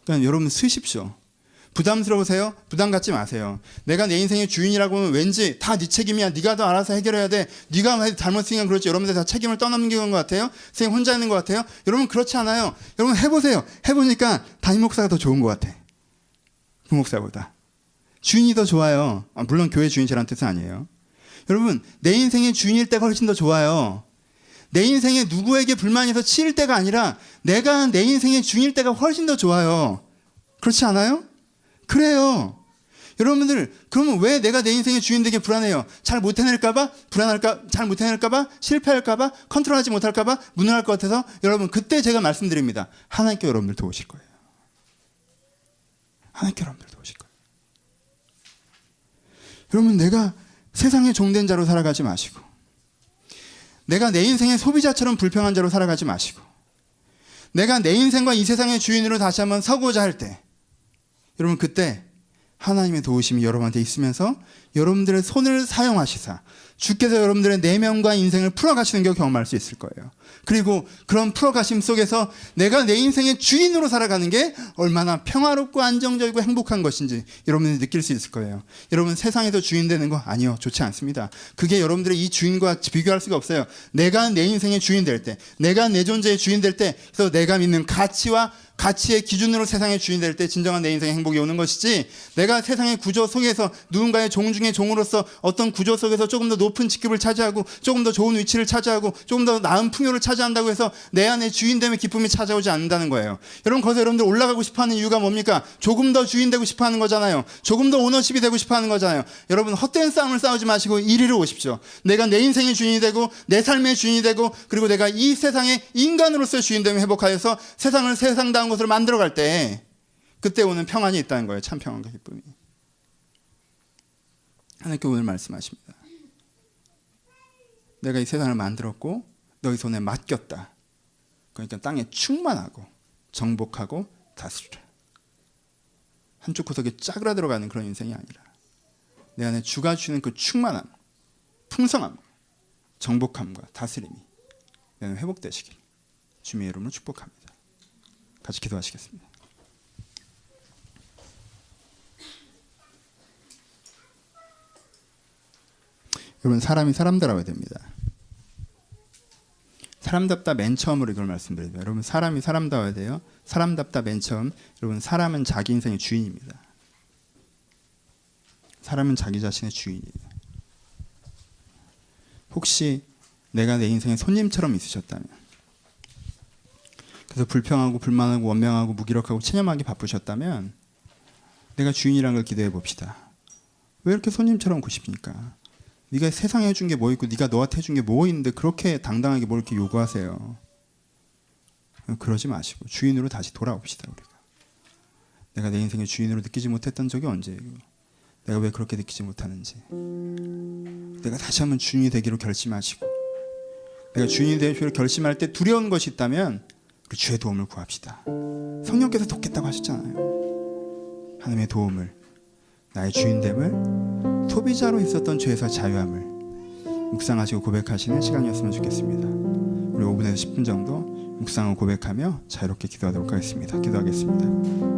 그러니까 여러분 쓰십시오. 부담스러우세요? 부담 갖지 마세요. 내가 내 인생의 주인이라고 하면 왠지 다 네 책임이야. 네가 더 알아서 해결해야 돼. 네가 잘못했으니까 그렇지. 여러분들 다 책임을 떠넘기는 것 같아요? 선생님 혼자 있는 것 같아요? 여러분 그렇지 않아요. 여러분 해보세요. 해보니까 담임 목사가 더 좋은 것 같아. 부목사보다. 주인이 더 좋아요. 물론 교회 주인이라는 뜻은 아니에요. 여러분 내 인생의 주인일 때가 훨씬 더 좋아요. 내 인생에 누구에게 불만이 있어 치일 때가 아니라 내가 내 인생의 주인일 때가 훨씬 더 좋아요. 그렇지 않아요? 그래요. 여러분들 그러면 왜 내가 내 인생의 주인 되게 불안해요? 잘 못 해낼까봐? 잘 못 해낼까봐? 실패할까봐? 컨트롤하지 못할까봐? 무능할 것 같아서? 여러분 그때 제가 말씀드립니다. 하나님께 여러분들 도우실 거예요. 하나님께 여러분들 도우실 거예요. 여러분 내가 세상의 종된 자로 살아가지 마시고 내가 내 인생의 소비자처럼 불평한 자로 살아가지 마시고 내가 내 인생과 이 세상의 주인으로 다시 한번 서고자 할 때 여러분 그때 하나님의 도우심이 여러분한테 있으면서 여러분들의 손을 사용하시사 주께서 여러분들의 내면과 인생을 풀어가시는 걸 경험할 수 있을 거예요. 그리고 그런 풀어가심 속에서 내가 내 인생의 주인으로 살아가는 게 얼마나 평화롭고 안정적이고 행복한 것인지 여러분들이 느낄 수 있을 거예요. 여러분 세상에서 주인 되는 거 아니요. 좋지 않습니다. 그게 여러분들의 이 주인과 비교할 수가 없어요. 내가 내 인생의 주인 될 때, 내가 내 존재의 주인 될 때, 그래서 내가 믿는 가치의 기준으로 세상의 주인 될 때 진정한 내 인생의 행복이 오는 것이지 내가 세상의 구조 속에서 누군가의 종 중에 종으로서 어떤 구조 속에서 조금 더 높은 직급을 차지하고 조금 더 좋은 위치를 차지하고 조금 더 나은 풍요를 차지한다고 해서 내 안에 주인됨의 기쁨이 찾아오지 않는다는 거예요. 여러분 거기서 여러분들 올라가고 싶어하는 이유가 뭡니까? 조금 더 주인 되고 싶어하는 거잖아요. 조금 더 오너십이 되고 싶어하는 거잖아요. 여러분 헛된 싸움을 싸우지 마시고 이리로 오십시오. 내가 내 인생의 주인이 되고 내 삶의 주인이 되고 그리고 내가 이 세상의 인간으로서의 주인됨을 회복하여서 세상을 세상다운 것으로 만들어갈 때 그때 오는 평안이 있다는 거예요. 참 평안과 기쁨이. 하나님께 오늘 말씀하십니다. 내가 이 세상을 만들었고 너희 손에 맡겼다. 그러니까 땅에 충만하고 정복하고 다스리라. 한쪽 구석에 짜그라 들어가는 그런 인생이 아니라 내 안에 주가 주는 그 충만함, 풍성함, 정복함과 다스림이 내 안에 회복되시길 주님의 이름으로 축복합니다. 같이 기도하시겠습니다. 여러분, 사람이 사람다워야 됩니다. 사람답다 맨 처음으로 이걸 말씀드립니다. 여러분, 사람이 사람다워야 돼요. 사람답다 맨 처음. 여러분, 사람은 자기 인생의 주인입니다. 사람은 자기 자신의 주인이에요. 혹시 내가 내 인생의 손님처럼 있으셨다면, 그래서 불평하고 불만하고 원망하고 무기력하고 체념하기 바쁘셨다면 내가 주인이라는 걸 기도해 봅시다. 왜 이렇게 손님처럼 고십니까? 네가 세상에 해준 게 뭐 있고 네가 너한테 해준 게 뭐 있는데 그렇게 당당하게 뭘 이렇게 요구하세요. 그러지 마시고 주인으로 다시 돌아옵시다. 우리가 내가 내 인생의 주인으로 느끼지 못했던 적이 언제예요? 내가 왜 그렇게 느끼지 못하는지, 내가 다시 한번 주인이 되기로 결심하시고, 내가 주인이 되기로 결심할 때 두려운 것이 있다면 그 주의 도움을 구합시다. 성령께서 돕겠다고 하셨잖아요. 하나님의 도움을, 나의 주인됨을, 소비자로 있었던 죄에서 자유함을 묵상하시고 고백하시는 시간이었으면 좋겠습니다. 우리 5분에서 10분 정도 묵상을 고백하며 자유롭게 기도하도록 하겠습니다. 기도하겠습니다.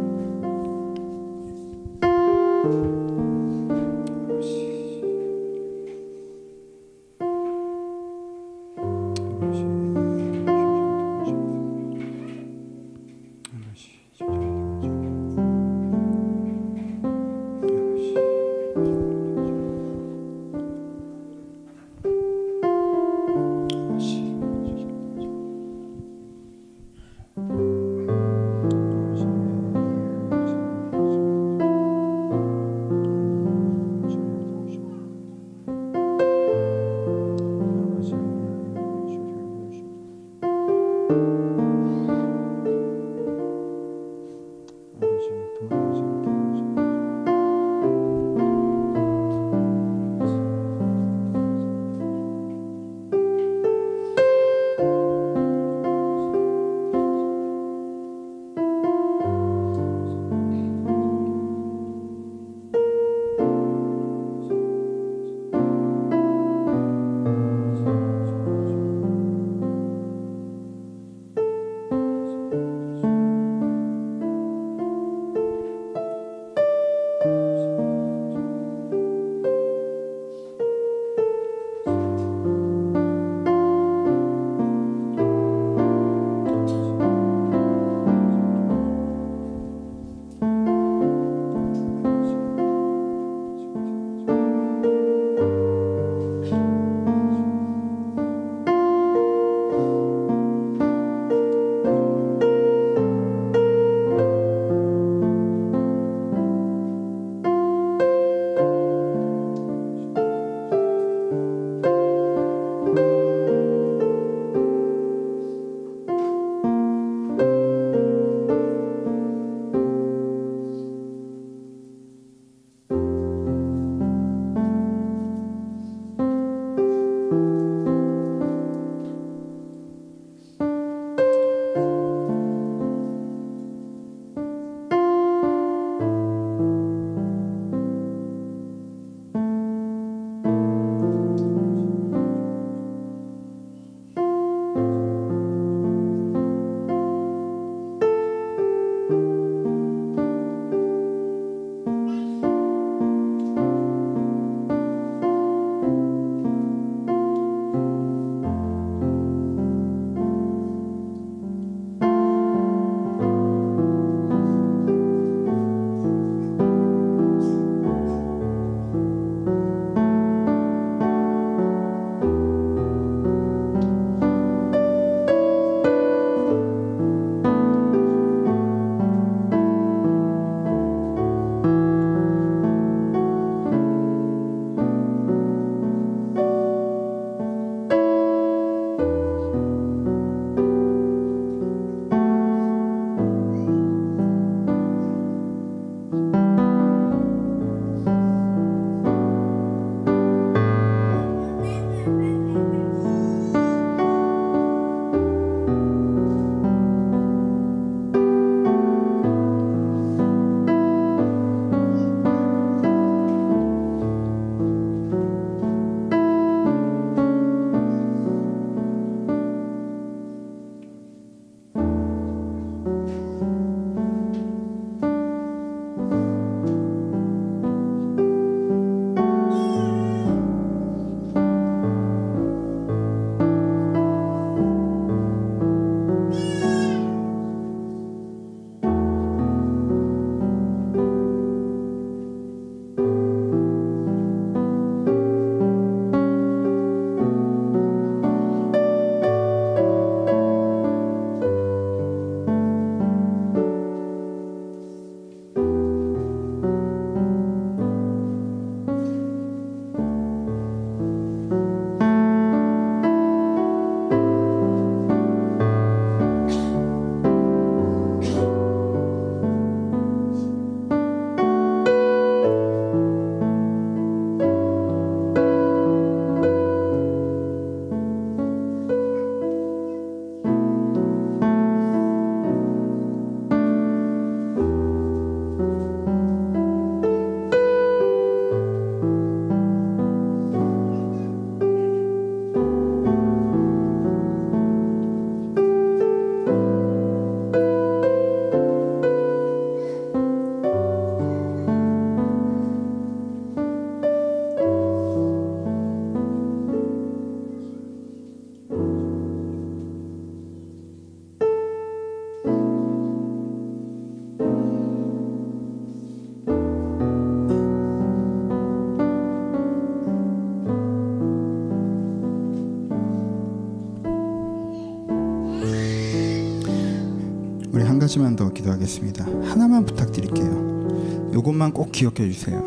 한 가지만 더 기도하겠습니다. 하나만 부탁드릴게요. 이것만 꼭 기억해 주세요.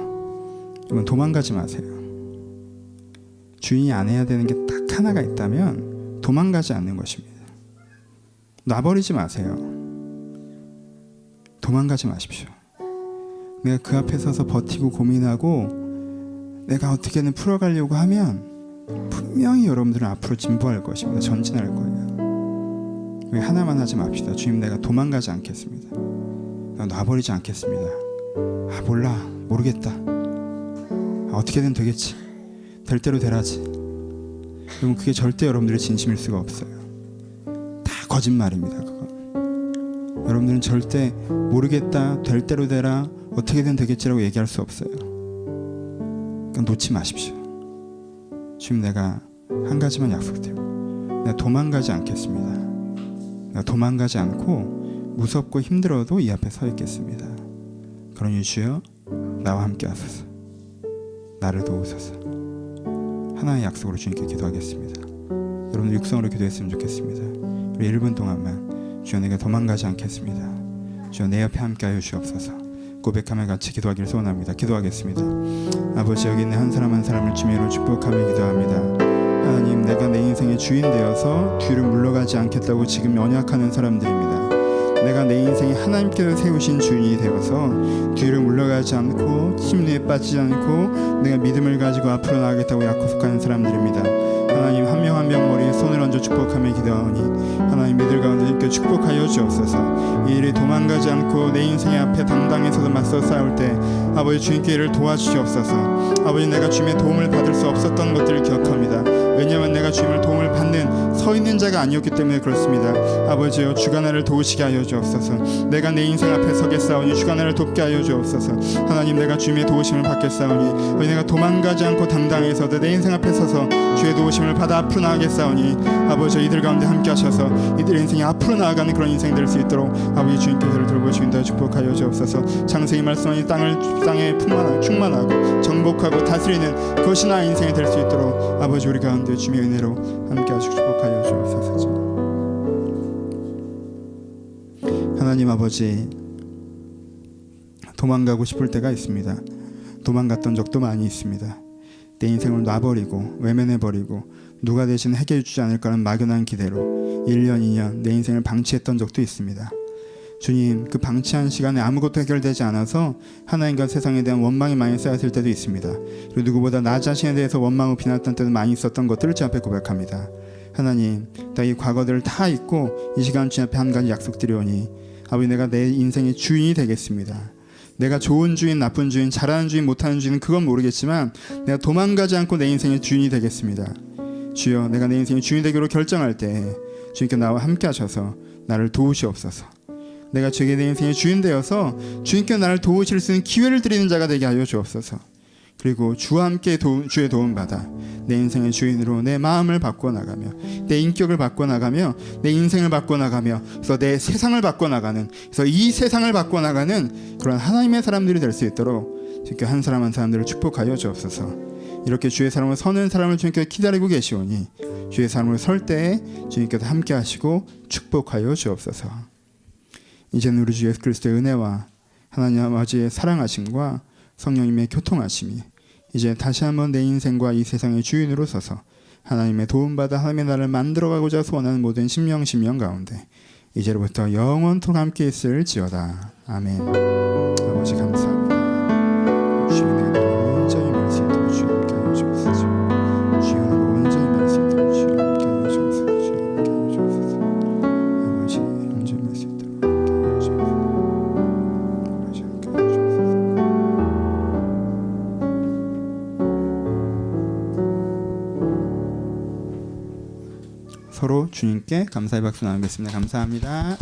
여러분, 도망가지 마세요. 주인이 안 해야 되는 게 딱 하나가 있다면 도망가지 않는 것입니다. 놔버리지 마세요. 도망가지 마십시오. 내가 그 앞에 서서 버티고 고민하고 내가 어떻게든 풀어가려고 하면 분명히 여러분들은 앞으로 진보할 것입니다. 전진할 거예요. 우리 하나만 하지 맙시다. 주님, 내가 도망가지 않겠습니다. 내가 놔버리지 않겠습니다. 몰라, 모르겠다. 어떻게든 되겠지. 될 대로 되라지. 여러분, 그게 절대 여러분들의 진심일 수가 없어요. 다 거짓말입니다. 그건. 여러분들은 절대 모르겠다, 될 대로 되라, 어떻게든 되겠지라고 얘기할 수 없어요. 그러니까 놓지 마십시오. 주님, 내가 한 가지만 약속드려요. 내가 도망가지 않겠습니다. 내가 도망가지 않고 무섭고 힘들어도 이 앞에 서 있겠습니다. 그러니 주여, 나와 함께 하소서. 나를 도우소서. 하나의 약속으로 주님께 기도하겠습니다. 여러분들 육성으로 기도했으면 좋겠습니다. 우리 1분 동안만 주여, 내가 도망가지 않겠습니다. 주여, 내 옆에 함께하여 주옵소서. 고백하며 같이 기도하기를 소원합니다. 기도하겠습니다. 아버지, 여기 있는 한 사람 한 사람을 주님의 이름으로 축복하며 기도합니다. 하나님, 내가 내 인생의 주인 되어서 뒤를 물러가지 않겠다고 지금 언약하는 사람들입니다. 내가 내 인생에 하나님께서 세우신 주인이 되어서 뒤를 물러가지 않고 심리에 빠지지 않고 내가 믿음을 가지고 앞으로 나가겠다고 약속하는 사람들입니다. 하나님, 한 명 한 명 머리에 손을 얹어 축복하며 기도하오니 하나님, 이들 가운데 주님께 축복하여 주옵소서. 이 일이 도망가지 않고 내 인생의 앞에 당당해서도 맞서 싸울 때 아버지, 주님께 이를 도와주시옵소서. 아버지, 내가 주님의 도움을 받을 수 없었던 것들을 기억합니다. 왜냐하면 내가 주님을 도움을 받는 서 있는 자가 아니었기 때문에 그렇습니다. 아버지여, 주가 나를 도우시게 하여 주옵소서. 내가 내 인생 앞에 서겠사오니 주가 나를 돕게 하여 주옵소서. 하나님, 내가 주님의 도우심을 받겠사오니 내가 도망가지 않고 당당해서도 내 인생 앞에 서서 주의 도우심을 받아 앞으로 나가겠사오니 아버지, 이들 가운데 함께 하셔서 이들 인생이 앞으로 나아가는 그런 인생 될 수 있도록 아버지, 주님께 저를 돌보시는다 축복하여 주옵소서. 창세기 말씀하니 땅에 충만하고 정복하고 다스리는 그것이 나의 인생이 될 수 있도록 아버지, 우리 가운데 주님의 은혜로 함께 하시고 축복하여 주옵소서. 하나님 아버지, 도망가고 싶을 때가 있습니다. 도망갔던 적도 많이 있습니다. 내 인생을 놔버리고 외면해버리고 누가 대신 해결해 주지 않을까라는 막연한 기대로 1년 2년 내 인생을 방치했던 적도 있습니다. 주님, 그 방치한 시간에 아무것도 해결되지 않아서 하나님과 세상에 대한 원망이 많이 쌓였을 때도 있습니다. 그리고 누구보다 나 자신에 대해서 원망을 비난했던 때도 많이 있었던 것들을 주 앞에 고백합니다. 하나님, 나 이 과거들을 다 잊고 이 시간 주 앞에 한 가지 약속드리오니 아버지, 내가 내 인생의 주인이 되겠습니다. 내가 좋은 주인, 나쁜 주인, 잘하는 주인, 못하는 주인은 그건 모르겠지만 내가 도망가지 않고 내 인생의 주인이 되겠습니다. 주여, 내가 내 인생의 주인이 되기로 결정할 때 주님께 나와 함께 하셔서 나를 도우시옵소서. 내가 주에게 내 인생의 주인 되어서 주님께 나를 도우실 수 있는 기회를 드리는 자가 되게 하여 주옵소서. 그리고 주와 함께 주의 도움받아 내 인생의 주인으로 내 마음을 바꿔나가며 내 인격을 바꿔나가며 내 인생을 바꿔나가며 그래서 내 세상을 바꿔나가는, 그래서 이 세상을 바꿔나가는 그런 하나님의 사람들이 될 수 있도록 주님께 한 사람 한 사람들을 축복하여 주옵소서. 이렇게 주의 사람으로 서는 사람을 주님께서 기다리고 계시오니 주의 사람으로 설 때에 주님께서 함께 하시고 축복하여 주옵소서. 이제는 우리 주 예수 그리스도의 은혜와 하나님 아버지의 사랑하심과 성령님의 교통하심이 이제 다시 한번 내 인생과 이 세상의 주인으로 서서 하나님의 도움받아 하나님의 나라를 만들어가고자 소원하는 모든 심령 가운데 이제로부터 영원토록 함께 있을지어다. 아멘. 아버지, 감사합니다. 주님의 은혜가 온전히 말 수 있도록 주님 함께 하여 주옵소서. 주의 은혜가 온전히 말 수 있도록 주님 함께 하여 주옵소서. 주님 함께 하여 주옵소서. 아버지, 온전히 말 수 있도록 함께 하여 주옵소서. 아버지, 함께 하여 주옵소서. 서로 주님께 감사의 박수 나누겠습니다. 감사합니다.